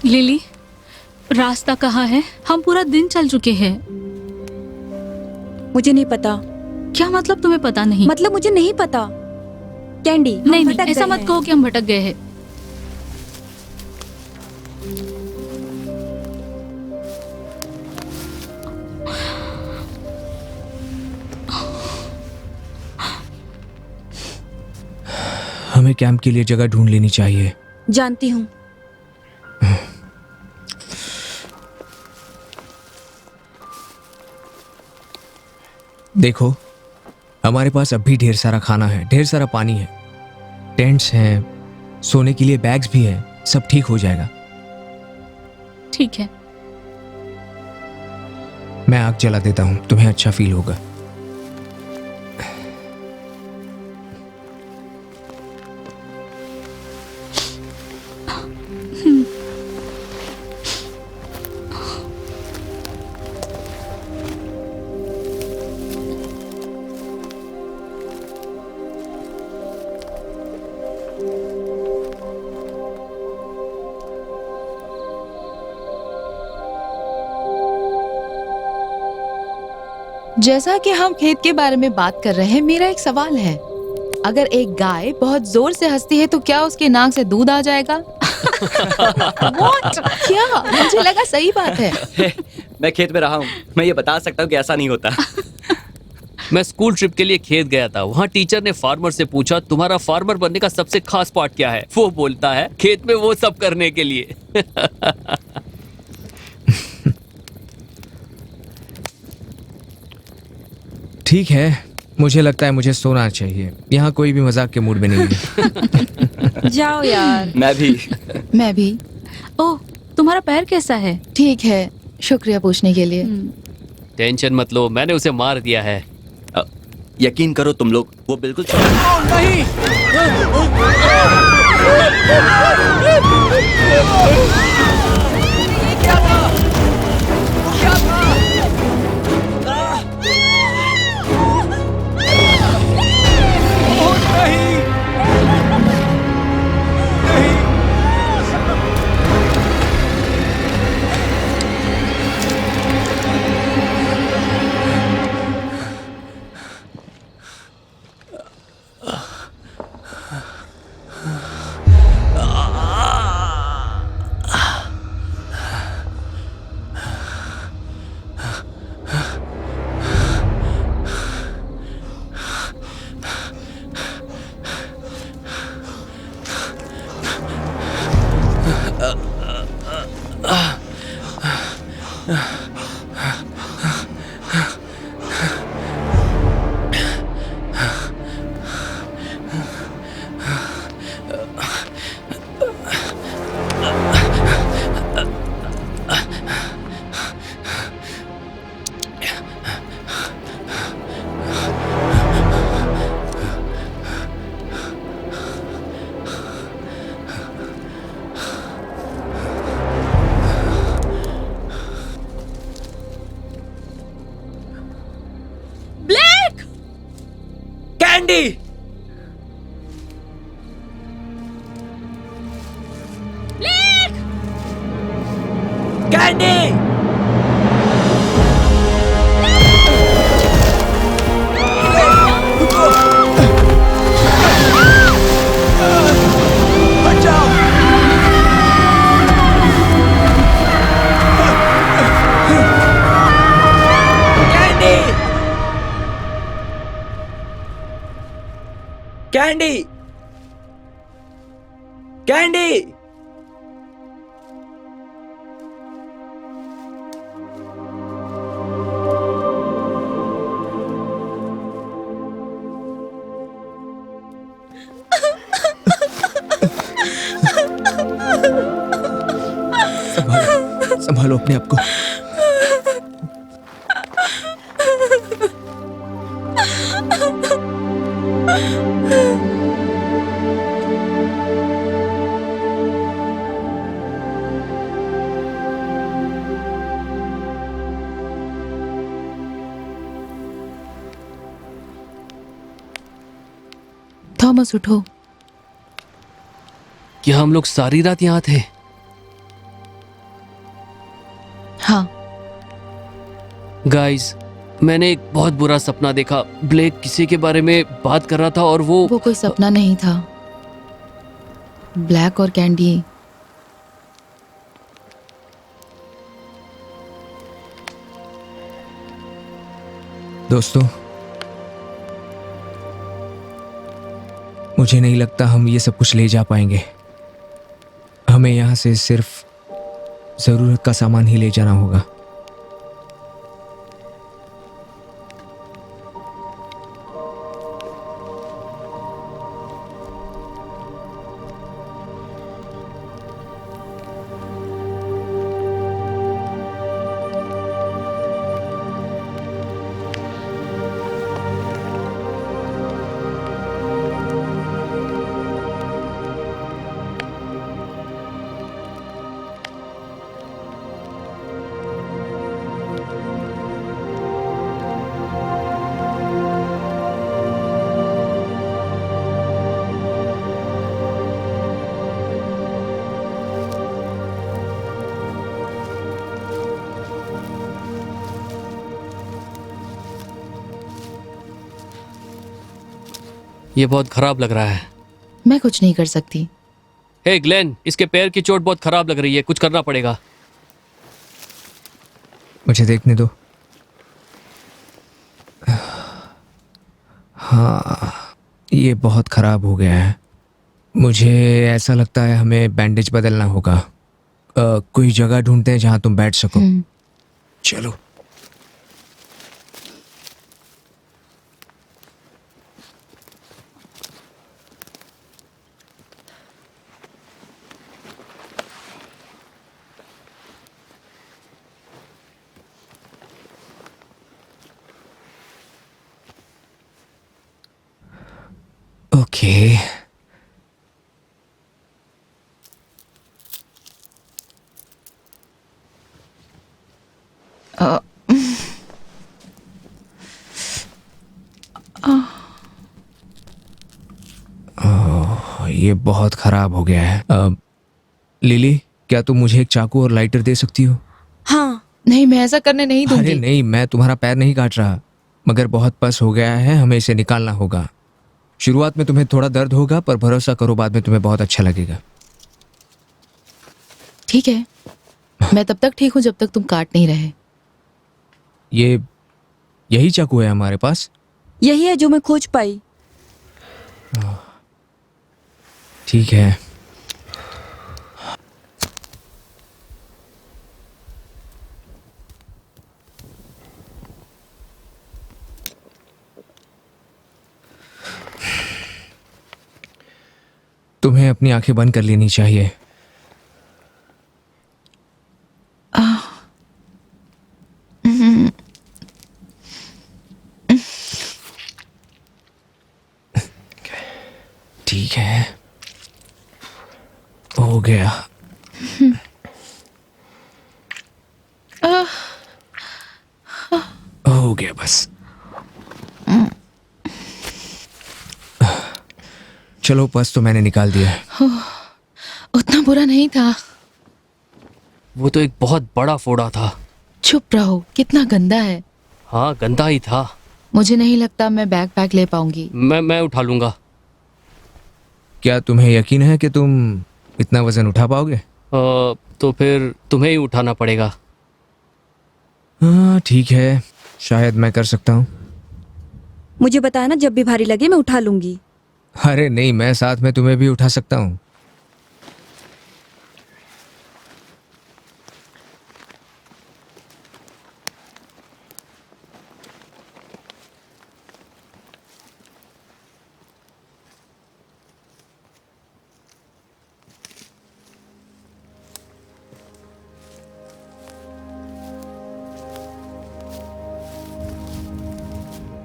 लिली, रास्ता कहाँ है? हम पूरा दिन चल चुके हैं। मुझे नहीं पता। क्या मतलब तुम्हें पता नहीं? मतलब मुझे नहीं पता। कैंडी, हम नहीं, भटक ऐसा गए मत हैं। कहो कि हम भटक गए हैं। हमें कैंप के लिए जगह ढूंढ लेनी चाहिए। जानती हूँ। देखो, हमारे पास अभी ढेर सारा खाना है, ढेर सारा पानी है, टेंट्स हैं, सोने के लिए बैग्स भी हैं, सब ठीक हो जाएगा। ठीक है। मैं आग जला देता हूँ, तुम्हें अच्छा फील होगा। जैसा कि हम खेत के बारे में बात कर रहे हैं, मेरा एक सवाल है। अगर एक गाय बहुत जोर से हंसती है तो क्या उसके नाक से दूध आ जाएगा? What? क्या? मुझे लगा सही बात है। मैं खेत में रहा हूँ, मैं ये बता सकता हूँ कि ऐसा नहीं होता। मैं स्कूल ट्रिप के लिए खेत गया था। वहाँ टीचर ने फार्मर से पूछा, तुम्हारा फार्मर बनने का सबसे खास पार्ट क्या है? वो बोलता है, खेत में वो सब करने के लिए। ठीक है, मुझे लगता है मुझे सोना चाहिए। यहाँ कोई भी मजाक के मूड में नहीं है। जाओ यार। मैं भी। मैं भी। ओह, तुम्हारा पैर कैसा है? ठीक है, शुक्रिया पूछने के लिए। टेंशन मत लो, मैंने उसे मार दिया है। यकीन करो तुम लोग, वो बिल्कुल कैंडी। कैंडी। Candy, candy. संभालो अपने आप को। थॉमस उठो। क्या हम लोग सारी रात यहाँ थे? हाँ। गाइस, मैंने एक बहुत बुरा सपना देखा। ब्लेक किसी के बारे में बात कर रहा था और वो कोई सपना नहीं था। ब्लैक और कैंडी। दोस्तों, मुझे नहीं लगता हम ये सब कुछ ले जा पाएंगे। हमें यहाँ से सिर्फ जरूरत का सामान ही ले जाना होगा। ये बहुत खराब लग रहा है। मैं कुछ नहीं कर सकती। हे ग्लेन, इसके पैर की चोट बहुत खराब लग रही है, कुछ करना पड़ेगा। मुझे देखने दो। हाँ, ये बहुत खराब हो गया है। मुझे ऐसा लगता है हमें बैंडेज बदलना होगा। कोई जगह ढूंढते हैं जहां तुम बैठ सको। चलो। ओके। ये बहुत खराब हो गया है। लिली, क्या तुम मुझे एक चाकू और लाइटर दे सकती हो? हाँ। नहीं, मैं ऐसा करने नहीं दूंगी। अरे नहीं, मैं तुम्हारा पैर नहीं काट रहा, मगर बहुत पस हो गया है, हमें इसे निकालना होगा। शुरुआत में तुम्हें थोड़ा दर्द होगा, पर भरोसा करो बाद में तुम्हें बहुत अच्छा लगेगा। ठीक है, मैं तब तक ठीक हूँ जब तक तुम काट नहीं रहे। यही चाकू है हमारे पास? यही है जो मैं खोज पाई। ठीक है। तुम्हें अपनी आंखें बंद कर लेनी चाहिए। ठीक है, हो गया। हो गया बस। चलो, बस तो मैंने निकाल दिया है। उतना बुरा नहीं था। वो तो एक बहुत बड़ा फोड़ा था। चुप रहो, कितना गंदा है। हाँ, गंदा ही था। मुझे नहीं लगता मैं बैग पैक ले पाऊंगी। मैं उठा लूंगा। क्या तुम्हें यकीन है कि तुम इतना वजन उठा पाओगे? तो फिर तुम्हें ही उठाना पड़ेगा। हाँ ठीक है, शायद मैं कर सकता हूँ। मुझे बताना, जब भी भारी लगे मैं उठा लूंगी। अरे नहीं, मैं साथ में तुम्हें भी उठा सकता हूँ।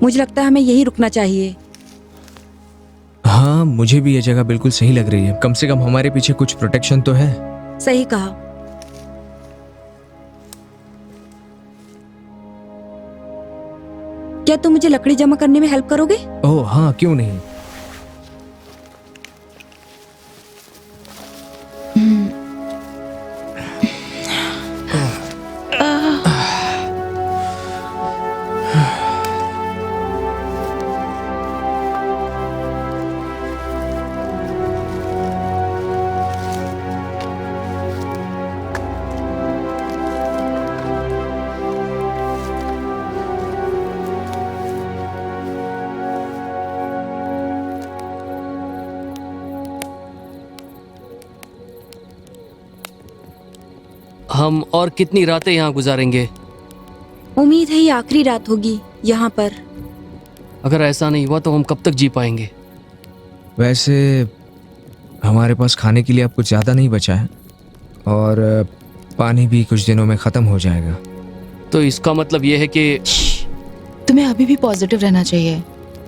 मुझे लगता है हमें यहीं रुकना चाहिए। हाँ, मुझे भी ये जगह बिल्कुल सही लग रही है। कम से कम हमारे पीछे कुछ प्रोटेक्शन तो है। सही कहा। क्या तुम मुझे लकड़ी जमा करने में हेल्प करोगे? ओह हाँ, क्यों नहीं। हम और कितनी रातें यहाँ गुजारेंगे? उम्मीद है ये आखिरी रात होगी यहाँ पर। अगर ऐसा नहीं हुआ तो हम कब तक जी पाएंगे? वैसे हमारे पास खाने के लिए अब कुछ ज़्यादा नहीं बचा है और पानी भी कुछ दिनों में ख़त्म हो जाएगा। तो इसका मतलब ये है कि तुम्हें अभी भी पॉजिटिव रहना चाहिए।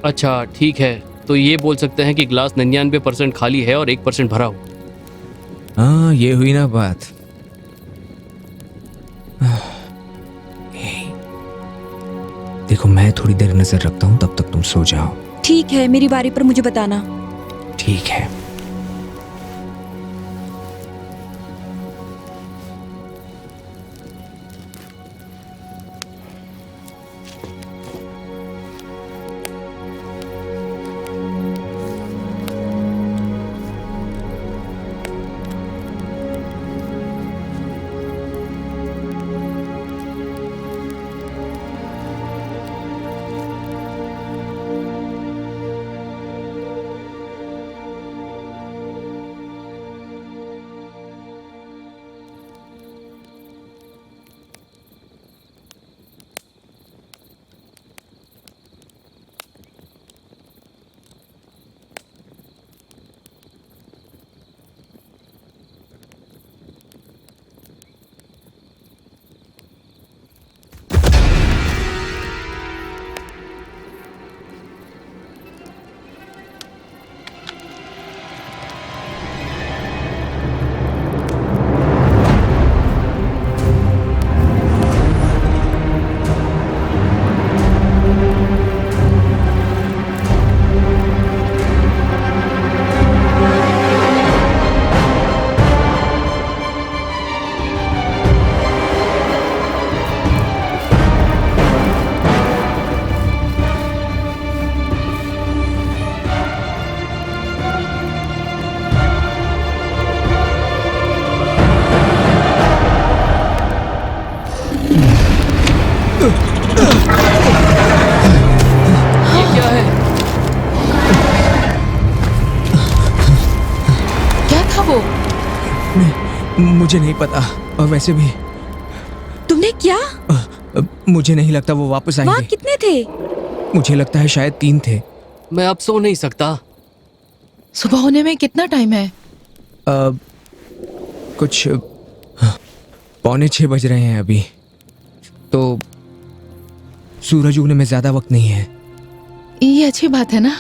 अच्छा ठीक है, तो ये बोल सकते हैं कि ग्लास 99% खाली है और 1% भरा हुआ। हाँ, ये हुई ना बात। देखो, मैं थोड़ी देर नजर रखता हूँ, तब तक तुम सो जाओ। ठीक है, मेरी बारी पर मुझे बताना। ठीक है। मुझे नहीं पता, और वैसे भी तुमने क्या? मुझे नहीं लगता वो वापस वहाँ आएंगे। कितने थे? मुझे लगता है शायद 3 थे। मैं अब सो नहीं सकता। सुबह होने में कितना टाइम है? कुछ 5:45 बज रहे हैं अभी, तो सूरज उगने में ज्यादा वक्त नहीं है। ये अच्छी बात है ना?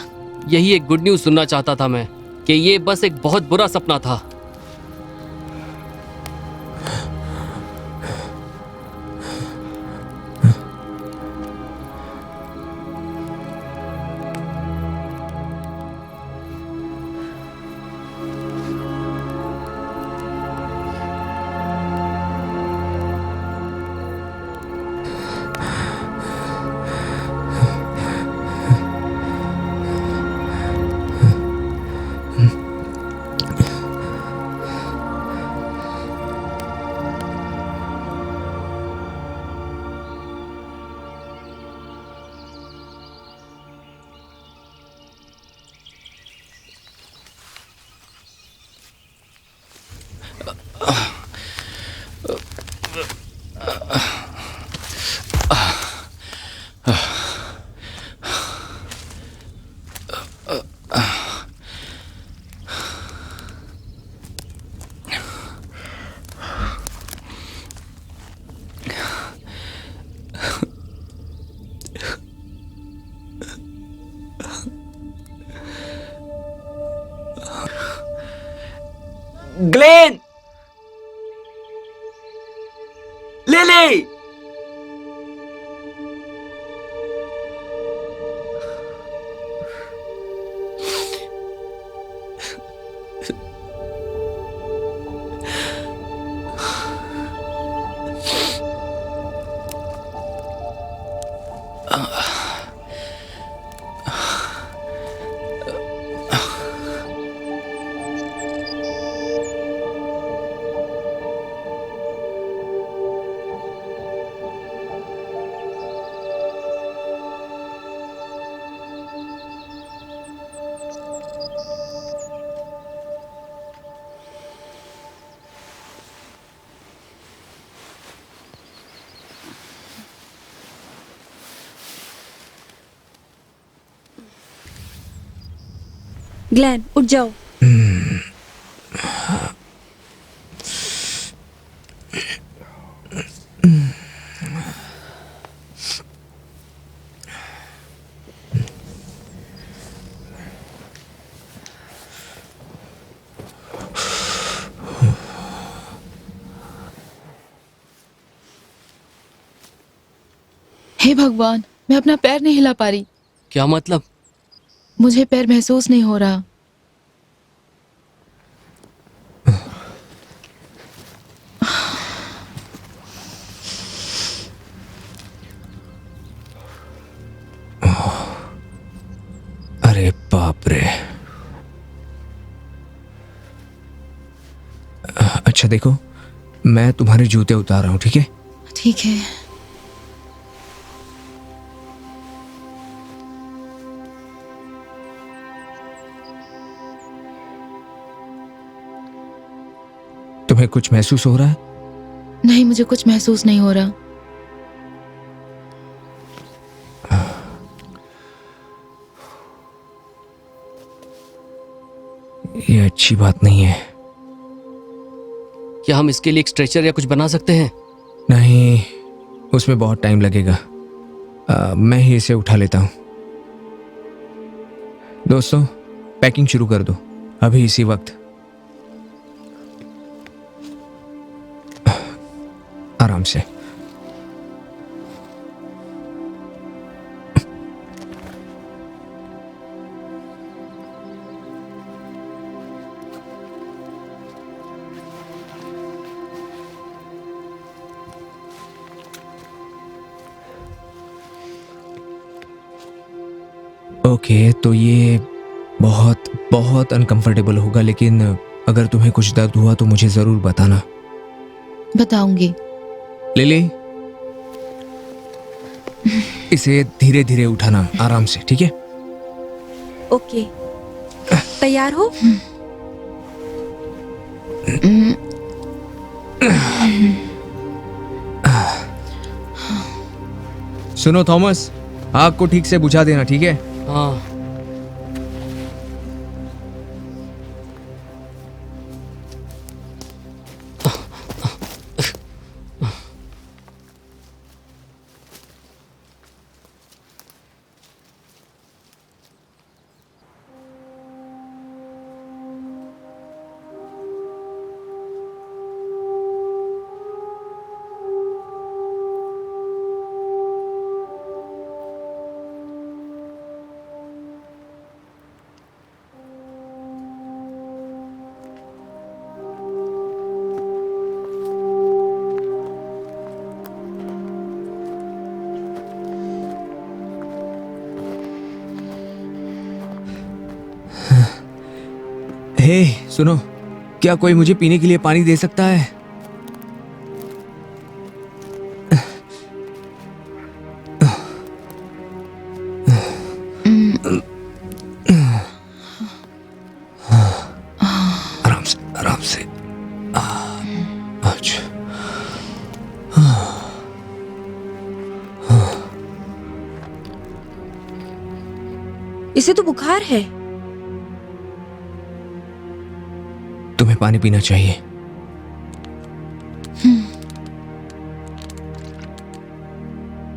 यही एक गुड न्यूज सुनना चाहता था मैं, कि ये बस एक बहुत बुरा सपना था। ग्लेन, लिली, ग्लैन उठ जाओ। हे भगवान, मैं अपना पैर नहीं हिला पा रही। क्या मतलब? मुझे पैर महसूस नहीं हो रहा। अरे बाप रे। अच्छा देखो, मैं तुम्हारे जूते उतार रहा हूं, ठीक है? ठीक है। तुम्हें कुछ महसूस हो रहा है? नहीं, मुझे कुछ महसूस नहीं हो रहा। ये अच्छी बात नहीं है। क्या हम इसके लिए एक स्ट्रेचर या कुछ बना सकते हैं? नहीं, उसमें बहुत टाइम लगेगा। मैं ही इसे उठा लेता हूं। दोस्तों, पैकिंग शुरू कर दो अभी इसी वक्त। आराम से। ओके, तो ये बहुत बहुत अनकंफर्टेबल होगा, लेकिन अगर तुम्हें कुछ दर्द हुआ तो मुझे जरूर बताना। बताऊंगी। लिली, इसे धीरे धीरे उठाना, आराम से, ठीक है? ओके, तैयार हो? सुनो थॉमस, आग को ठीक से बुझा देना, ठीक है? हाँ। हे, सुनो, क्या कोई मुझे पीने के लिए पानी दे सकता है? आराम से, आराम से। अच्छा। इसे तो बुखार है। तुम्हें पानी पीना चाहिए।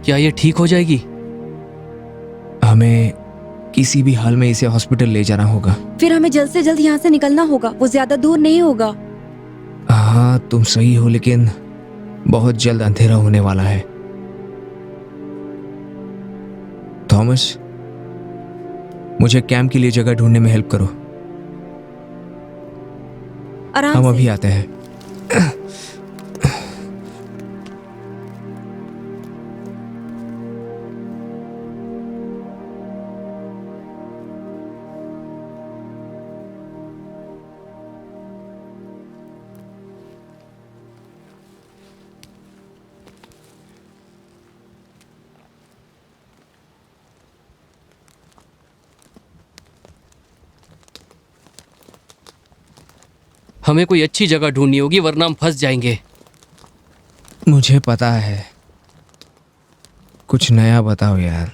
क्या ये ठीक हो जाएगी? हमें किसी भी हाल में इसे हॉस्पिटल ले जाना होगा। फिर हमें जल्द से जल्द यहाँ से निकलना होगा, वो ज्यादा दूर नहीं होगा। हाँ तुम सही हो, लेकिन बहुत जल्द अंधेरा होने वाला है। थॉमस, मुझे कैंप के लिए जगह ढूंढने में हेल्प करो। आराम हम से। अभी आते हैं। हमें कोई अच्छी जगह ढूंढनी होगी वरना हम फंस जाएंगे। मुझे पता है, कुछ नया बताओ यार।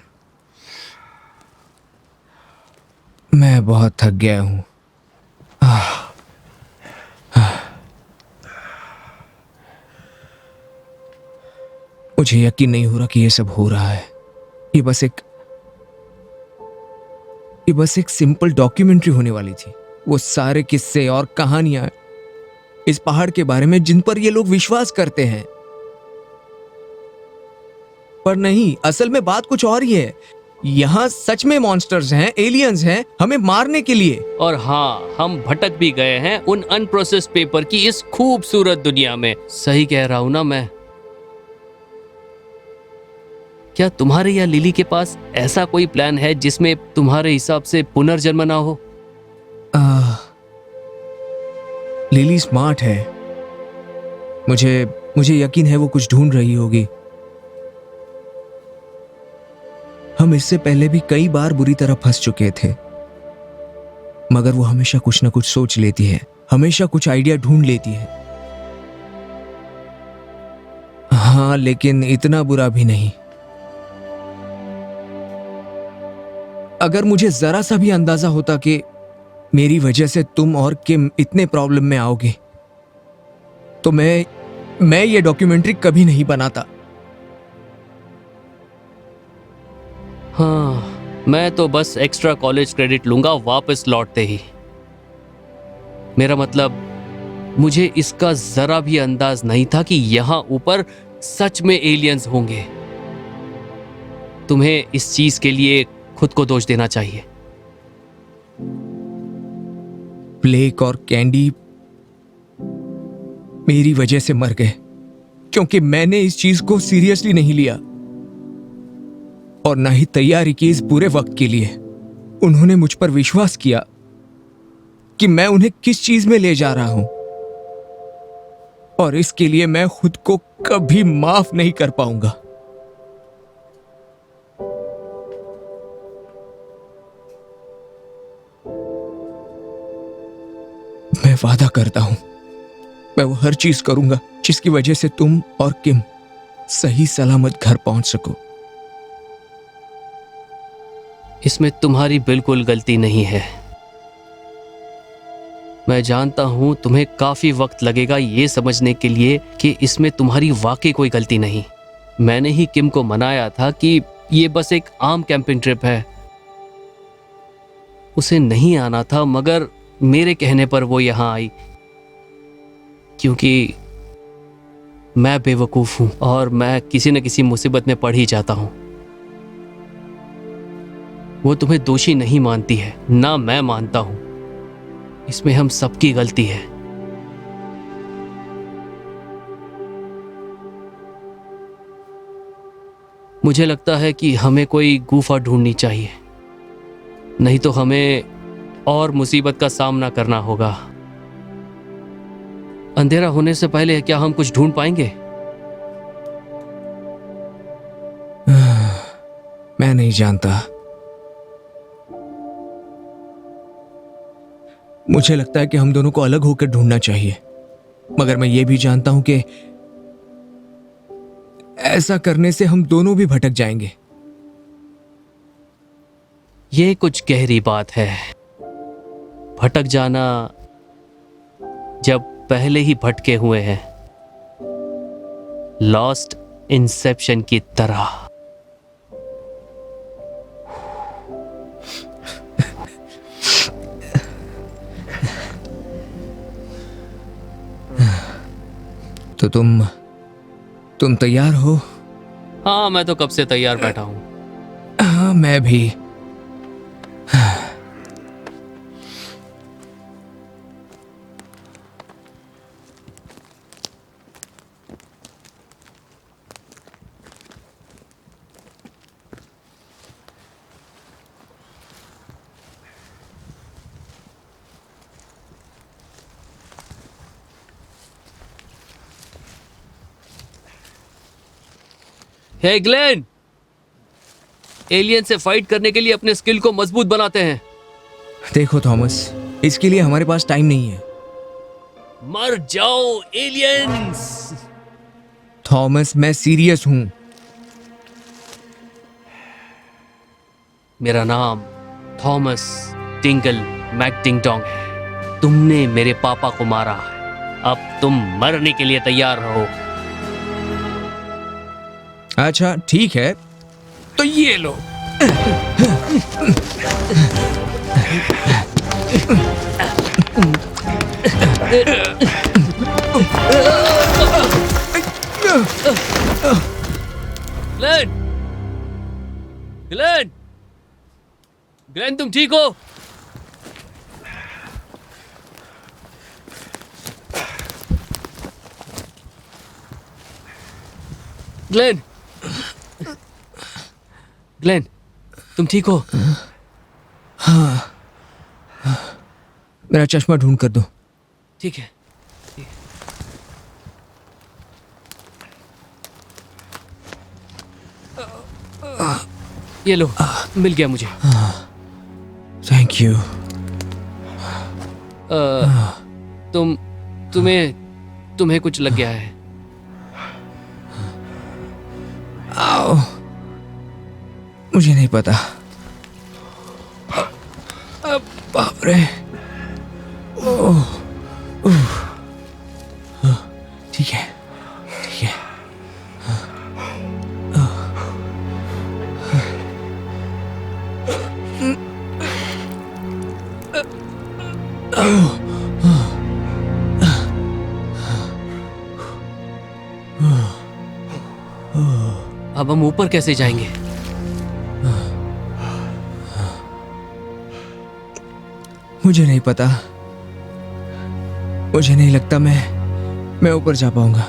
मैं बहुत थक गया हूं। मुझे यकीन नहीं हो रहा कि ये सब हो रहा है। ये बस एक सिंपल डॉक्यूमेंट्री होने वाली थी। वो सारे किस्से और कहानियां इस पहाड़ के बारे में जिन पर ये लोग विश्वास करते हैं, पर नहीं, असल में बात कुछ और ही है। यहाँ सच में मॉन्स्टर्स हैं, एलियंस हैं, हमें मारने के लिए। और हाँ, हम भटक भी गए हैं उन अनप्रोसेस्ड पेपर की इस खूबसूरत दुनिया में। सही कह रहा हूं ना मैं? क्या तुम्हारे या लिली के पास ऐसा कोई प्लान है जिसमें तुम्हारे हिसाब से पुनर्जन्म ना हो? लिली स्मार्ट है। मुझे यकीन है वो कुछ ढूंढ रही होगी। हम इससे पहले भी कई बार बुरी तरह फंस चुके थे, मगर वो हमेशा कुछ ना कुछ सोच लेती है, हमेशा कुछ आइडिया ढूंढ लेती है। हाँ, लेकिन इतना बुरा भी नहीं। अगर मुझे जरा सा भी अंदाजा होता कि मेरी वजह से तुम और किम इतने प्रॉब्लम में आओगे, तो मैं ये डॉक्यूमेंट्री कभी नहीं बनाता। हाँ, मैं तो बस एक्स्ट्रा कॉलेज क्रेडिट लूंगा वापस लौटते ही। मेरा मतलब, मुझे इसका जरा भी अंदाज नहीं था कि यहां ऊपर सच में एलियंस होंगे। तुम्हें इस चीज के लिए खुद को दोष देना चाहिए। ब्लेक और कैंडी मेरी वजह से मर गए क्योंकि मैंने इस चीज को सीरियसली नहीं लिया और ना ही तैयारी की इस बुरे वक्त के लिए। उन्होंने मुझ पर विश्वास किया कि मैं उन्हें किस चीज में ले जा रहा हूं, और इसके लिए मैं खुद को कभी माफ नहीं कर पाऊंगा। मैं वादा करता हूं, मैं वो हर चीज करूंगा जिसकी वजह से तुम और किम सही सलामत घर पहुंच सको। इसमें तुम्हारी बिल्कुल गलती नहीं है। मैं जानता हूं तुम्हें काफी वक्त लगेगा ये समझने के लिए कि इसमें तुम्हारी वाकई कोई गलती नहीं। मैंने ही किम को मनाया था कि ये बस एक आम कैंपिंग ट्रिप है। उसे नहीं आना था, मगर मेरे कहने पर वो यहां आई क्योंकि मैं बेवकूफ हूं और मैं किसी न किसी मुसीबत में पड़ ही जाता हूं। वो तुम्हें दोषी नहीं मानती है, ना मैं मानता हूं। इसमें हम सबकी गलती है। मुझे लगता है कि हमें कोई गुफा ढूंढनी चाहिए, नहीं तो हमें और मुसीबत का सामना करना होगा। अंधेरा होने से पहले क्या हम कुछ ढूंढ पाएंगे? मैं नहीं जानता। मुझे लगता है कि हम दोनों को अलग होकर ढूंढना चाहिए, मगर मैं ये भी जानता हूं कि ऐसा करने से हम दोनों भी भटक जाएंगे। ये कुछ गहरी बात है। भटक जाना जब पहले ही भटके हुए हैं, लॉस्ट इंसेप्शन की तरह। तो तुम तैयार हो? हाँ, मैं तो कब से तैयार बैठा हूँ। हाँ, मैं भी। हे ग्लेन, एलियन से फाइट करने के लिए अपने स्किल को मजबूत बनाते हैं। देखो थॉमस, इसके लिए हमारे पास टाइम नहीं है। मर जाओ एलियंस। थॉमस, मैं सीरियस हूं। मेरा नाम थॉमस टिंकल मैकटिंगटोंग है। तुमने मेरे पापा को मारा है, अब तुम मरने के लिए तैयार रहो। अच्छा ठीक है, तो ये लो। ग्लेन, ग्लेन, ग्लेन, तुम ठीक हो? ग्लेन, ग्लेन, तुम ठीक हो? हाँ, मेरा चश्मा ढूंढ कर दो। ठीक है। ये लो, मिल गया मुझे। Thank you. तुम्हें कुछ लग गया है? आओ, मुझे नहीं पता। बाप रे। ओह, ठीक है, ठीक है। अब हम ऊपर कैसे जाएंगे? मुझे नहीं पता। मुझे नहीं लगता मैं ऊपर जा पाऊंगा।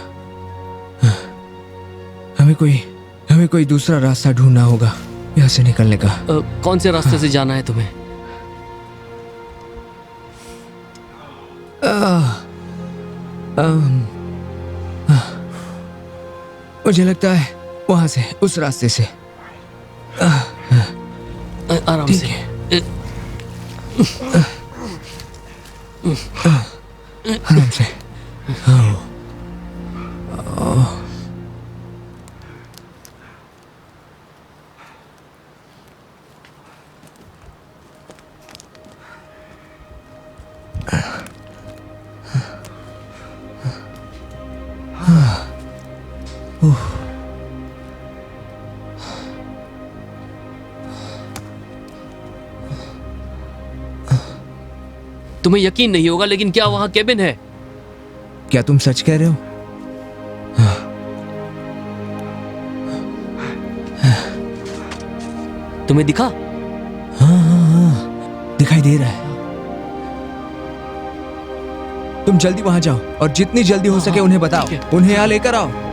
हमें कोई दूसरा रास्ता ढूंढना होगा यहाँ से निकलने का। कौन से रास्ते से जाना है तुम्हें? मुझे लगता है वहां से, उस रास्ते से। आराम से। आराम से। तुम्हें यकीन नहीं होगा, लेकिन क्या वहां केबिन है? क्या तुम सच कह रहे हो? तुम्हें दिखा? हाँ, दिखाई दे रहा है। तुम जल्दी वहां जाओ और जितनी जल्दी हो सके उन्हें बताओ, उन्हें यहाँ लेकर आओ।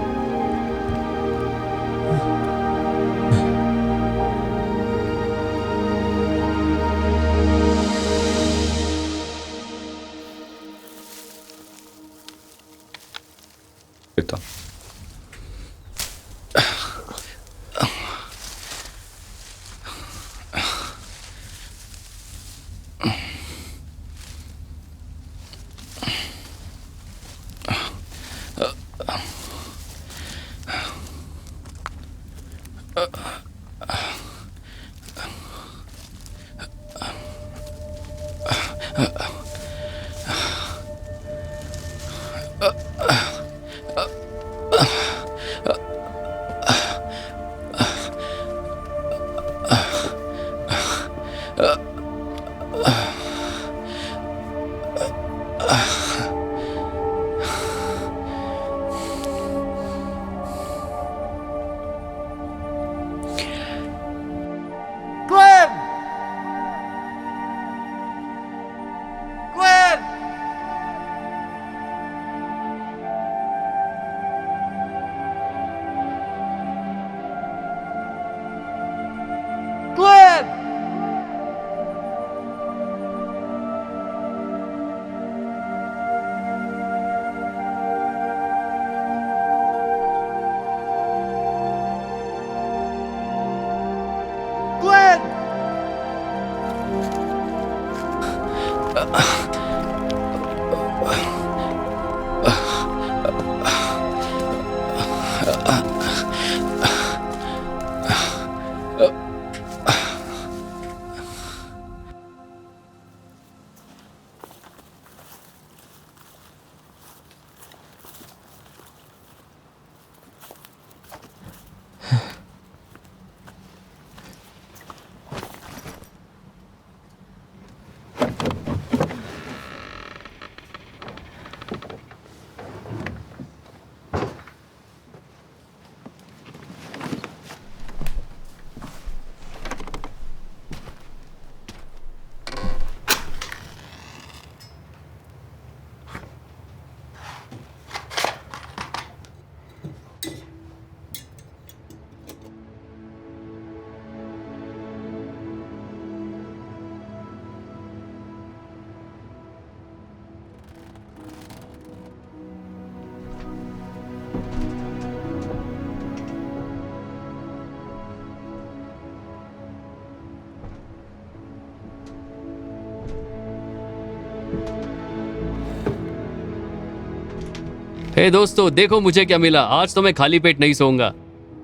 हे दोस्तों, देखो मुझे क्या मिला। आज तो मैं खाली पेट नहीं सोऊंगा।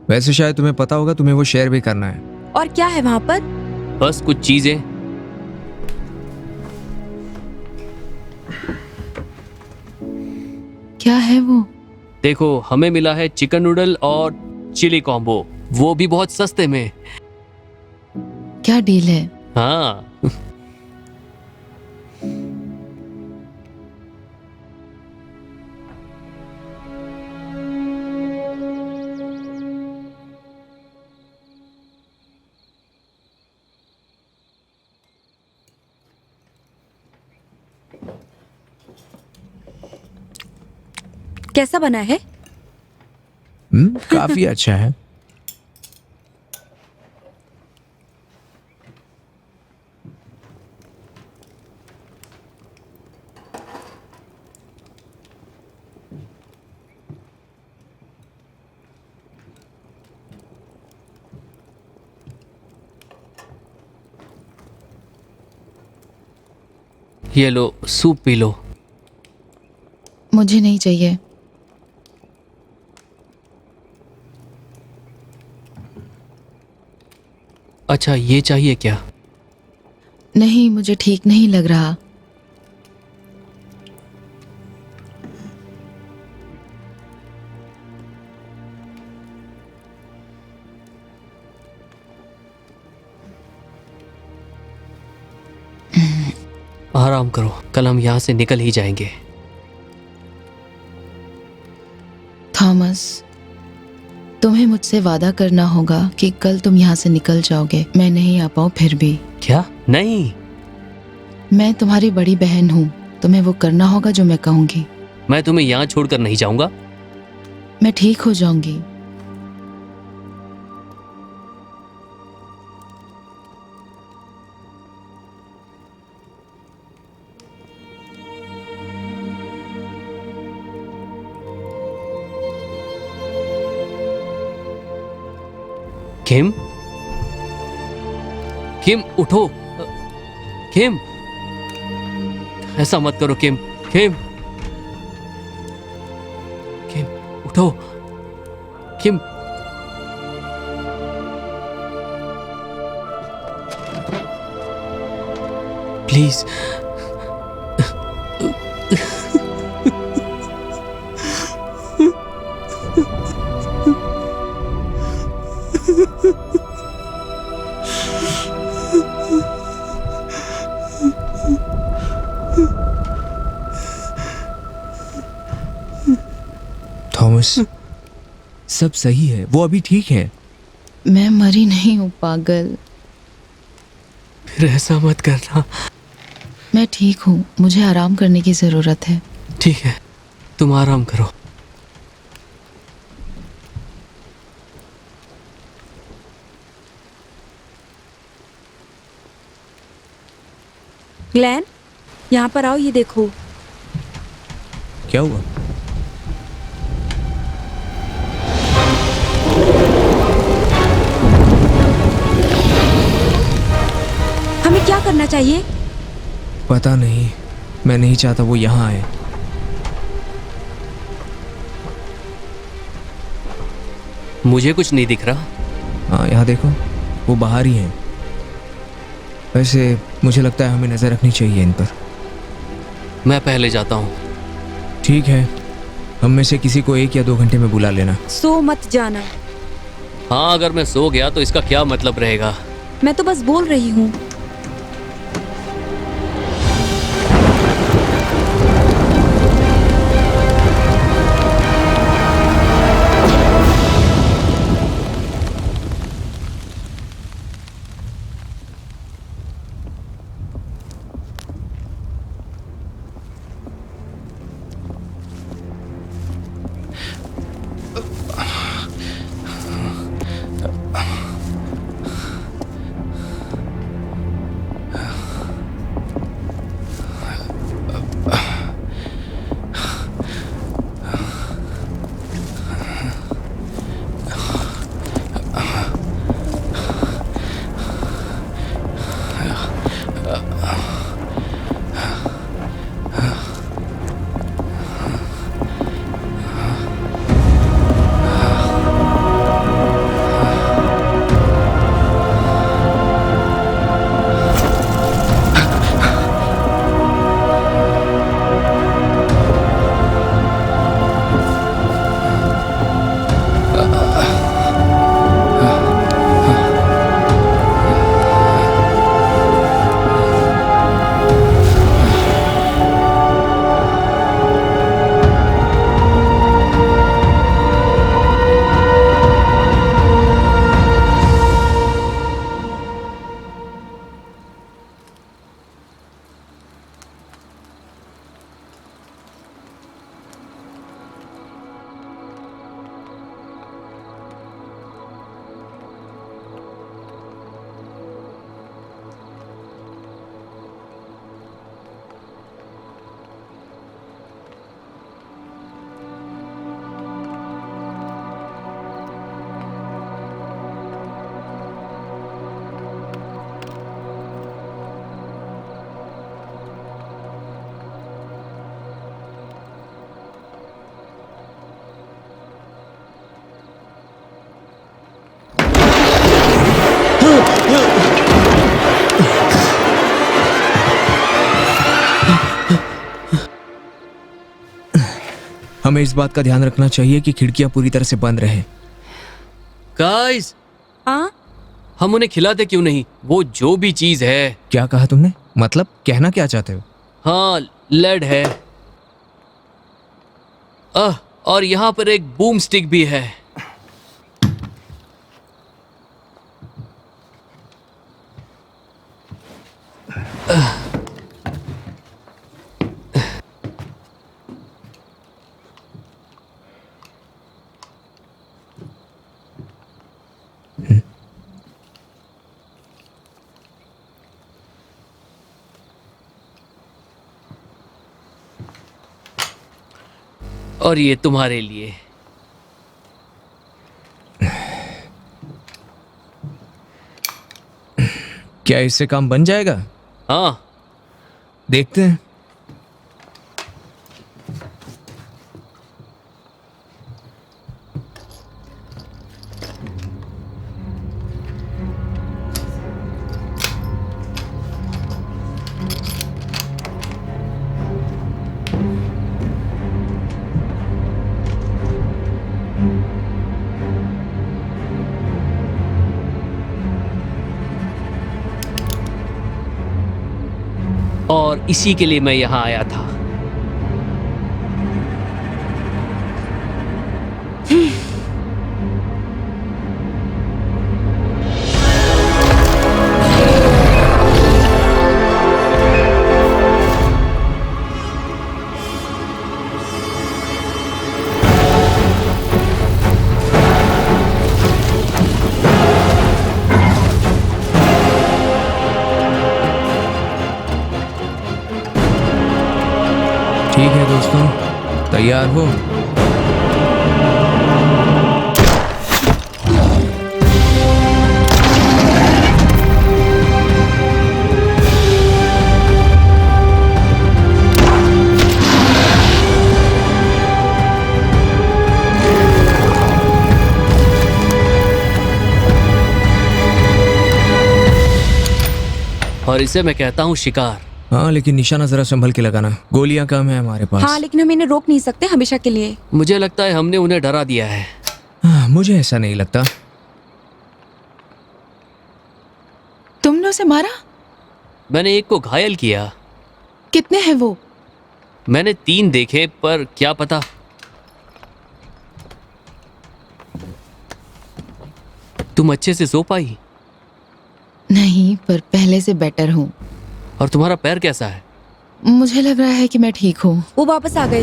वैसे शायद तुम्हें पता होगा, तुम्हें वो शेयर भी करना है। और क्या है वहाँ पर? बस कुछ चीजें। क्या है वो? देखो, हमें मिला है चिकन नूडल और चिली कॉम्बो, वो भी बहुत सस्ते में। क्या डील है? हाँ। कैसा बना है? काफी अच्छा है। ये लो, सूप पी लो। मुझे नहीं चाहिए। अच्छा, ये चाहिए क्या? नहीं, मुझे ठीक नहीं लग रहा। आराम करो, कल हम यहाँ से निकल ही जाएंगे। थॉमस, तुम्हें मुझसे वादा करना होगा कि कल तुम यहाँ से निकल जाओगे। मैं नहीं आ पाऊँ फिर भी। क्या? नहीं। मैं तुम्हारी बड़ी बहन हूँ, तुम्हें वो करना होगा जो मैं कहूँगी। मैं तुम्हें यहाँ छोड़कर नहीं जाऊंगा। मैं ठीक हो जाऊंगी। किम, किम उठो। किम, ऐसा मत करो किम। किम, किम उठो। किम, प्लीज। थॉमस, सब सही है, वो अभी ठीक है। मैं मरी नहीं हूँ पागल। फिर ऐसा मत करना। मैं ठीक हूँ, मुझे आराम करने की जरूरत है। ठीक है, तुम आराम करो। ग्लेन, यहाँ पर आओ, ये देखो। क्या हुआ? हमें क्या करना चाहिए? पता नहीं, मैं नहीं चाहता वो यहाँ आए। मुझे कुछ नहीं दिख रहा। हाँ, यहाँ देखो, वो बाहर ही हैं। वैसे मुझे लगता है हमें नजर रखनी चाहिए इन पर। मैं पहले जाता हूँ। ठीक है, हम में से किसी को 1 या 2 घंटे में बुला लेना। सो मत जाना। हाँ, अगर मैं सो गया तो इसका क्या मतलब रहेगा? मैं तो बस बोल रही हूँ। हमें इस बात का ध्यान रखना चाहिए कि खिड़कियां पूरी तरह से बंद रहे। गाइस, हाँ हम उन्हें खिलाते क्यों नहीं? वो जो भी चीज है। क्या कहा तुमने? मतलब कहना क्या चाहते हो? हाँ, लेड है। और यहाँ पर एक बूम स्टिक भी है। और ये तुम्हारे लिए। क्या इससे काम बन जाएगा? हाँ, देखते हैं। और इसी के लिए मैं यहाँ आया था। ठीक है दोस्तों, तैयार हो? और इसे मैं कहता हूँ शिकार। हाँ, लेकिन निशाना जरा संभल के लगाना, गोलियां कम है हमारे पास। हाँ, लेकिन हम इन्हें रोक नहीं सकते हमेशा के लिए। मुझे लगता है हमने उन्हें डरा दिया है। मुझे ऐसा नहीं लगता। तुमने उसे मारा? मैंने एक को घायल किया। कितने हैं वो? मैंने 3 देखे, पर क्या पता। तुम अच्छे से सो पाई? नहीं, पर पहले से बेटर हूँ। और तुम्हारा पैर कैसा है? मुझे लग रहा है कि मैं ठीक हूँ। वो वापस आ गए।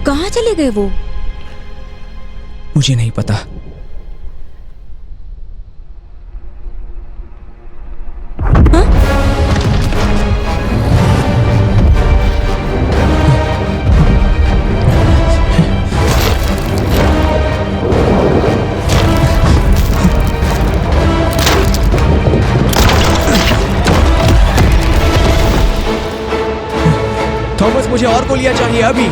कहाँ चले गए वो? मुझे नहीं पता। थॉमस, मुझे और गोलियां चाहिए अभी।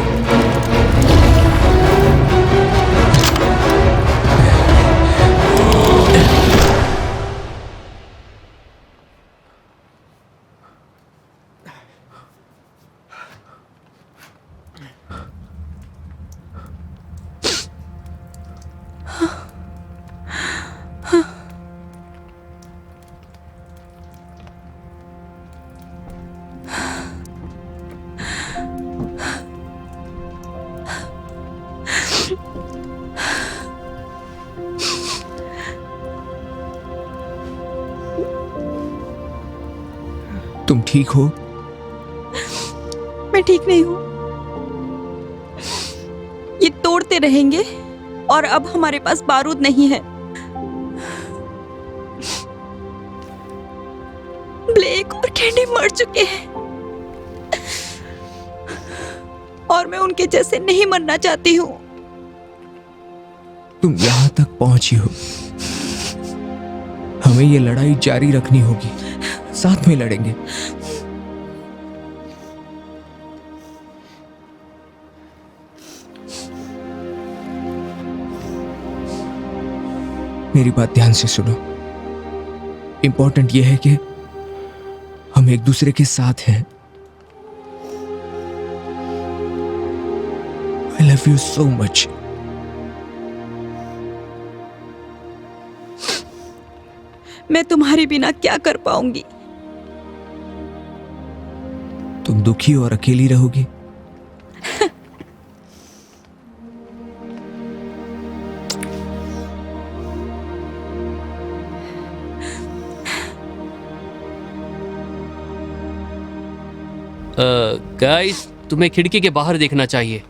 तुम ठीक हो? मैं ठीक नहीं हूँ। ये तोड़ते रहेंगे और अब हमारे पास बारूद नहीं है। ब्लेक और कैंडी मर चुके हैं और मैं उनके जैसे नहीं मरना चाहती हूँ। तुम यहाँ तक पहुंची हो, हमें ये लड़ाई जारी रखनी होगी। साथ में लड़ेंगे। मेरी बात ध्यान से सुनो। इंपॉर्टेंट यह है कि हम एक दूसरे के साथ हैं। I love you so much. मैं तुम्हारे बिना क्या कर पाऊंगी? तुम दुखी और अकेली रहोगी। गाइस, तुम्हें खिड़की के बाहर देखना चाहिए।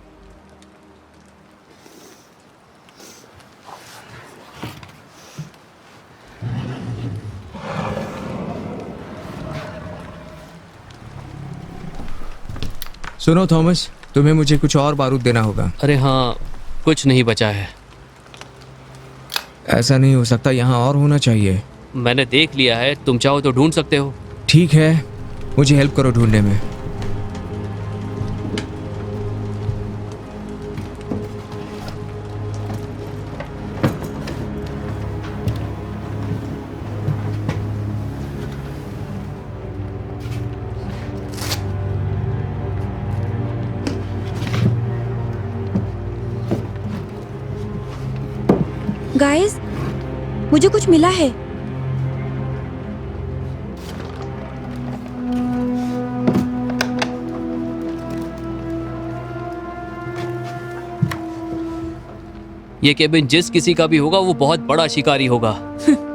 सुनो थॉमस, तुम्हें मुझे कुछ और बारूद देना होगा। अरे हाँ, कुछ नहीं बचा है। ऐसा नहीं हो सकता, यहाँ और होना चाहिए। मैंने देख लिया है, तुम चाहो तो ढूंढ सकते हो। ठीक है, मुझे हेल्प करो ढूंढने में। गाइस, मुझे कुछ मिला है। ये केबिन जिस किसी का भी होगा वो बहुत बड़ा शिकारी होगा।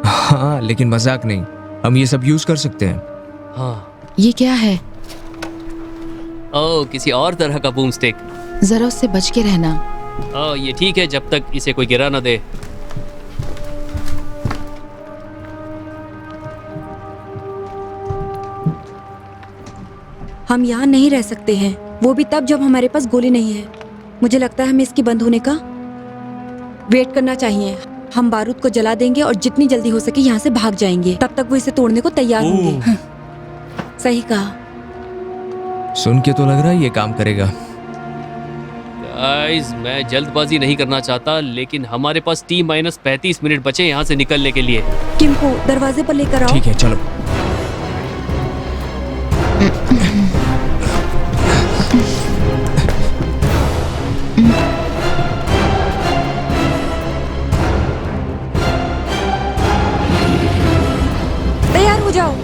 हाँ, लेकिन मजाक नहीं, हम ये सब यूज कर सकते हैं। हाँ। ये क्या है? ओह, किसी और तरह का बूम स्टिक। जरा उससे बच के रहना। ओह, ये ठीक है जब तक इसे कोई गिरा ना दे। हम यहाँ नहीं रह सकते हैं, वो भी तब जब हमारे पास गोली नहीं है। मुझे लगता है हमें इसकी बंद होने का वेट करना चाहिए। हम बारूद को जला देंगे और जितनी जल्दी हो सके यहाँ से भाग जाएंगे। तब तक वो इसे तोड़ने को तैयार होंगे। सही कहा। सुन के तो लग रहा है ये काम करेगा। गाइस, मैं जल्दबाजी नहीं करना चाहता, लेकिन हमारे पास T-35 मिनट बचे यहाँ से निकलने के लिए। किम को दरवाजे पर लेकर आओ। ठीक है, चलो। तैयार हो जाओ।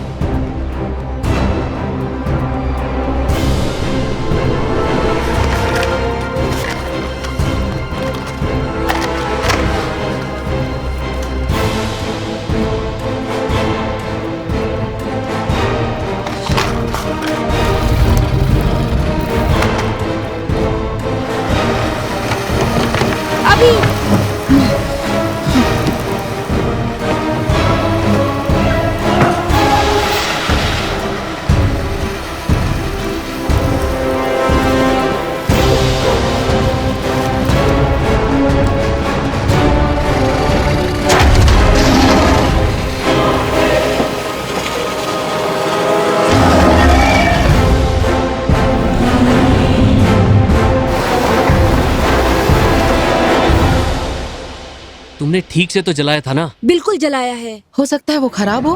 तुमने ठीक से तो जलाया था ना? बिल्कुल जलाया है। हो सकता है वो खराब हो।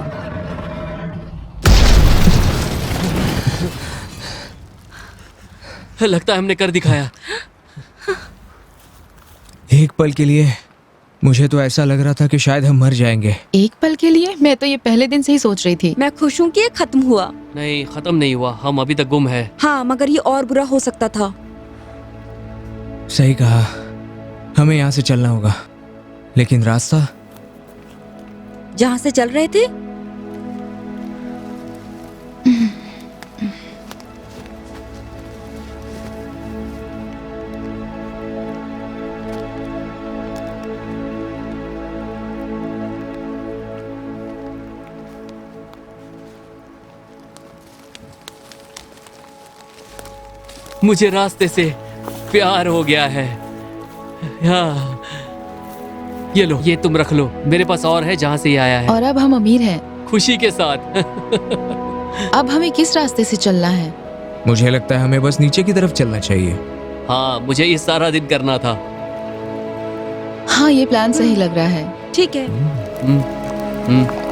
लगता है हमने कर दिखाया। एक पल के लिए मुझे तो ऐसा लग रहा था कि शायद हम मर जाएंगे। एक पल के लिए? मैं तो ये पहले दिन से ही सोच रही थी। मैं खुश हूँ कि ये खत्म हुआ। नहीं, खत्म नहीं हुआ, हम अभी तक गुम है। हाँ, मगर ये और बुरा हो सकता था। सही कहा, हमें यहाँ से चलना होगा, लेकिन रास्ता जहाँ से चल रहे थे। मुझे रास्ते से प्यार हो गया है। हाँ, ये लो, ये तुम रख लो, मेरे पास और है जहाँ से ये आया है। और अब हम अमीर हैं। खुशी के साथ। अब हमें किस रास्ते से चलना है? मुझे लगता है हमें बस नीचे की तरफ चलना चाहिए। हाँ, मुझे ये सारा दिन करना था। हाँ, ये प्लान सही लग रहा है। ठीक है। हम्म, हम्म।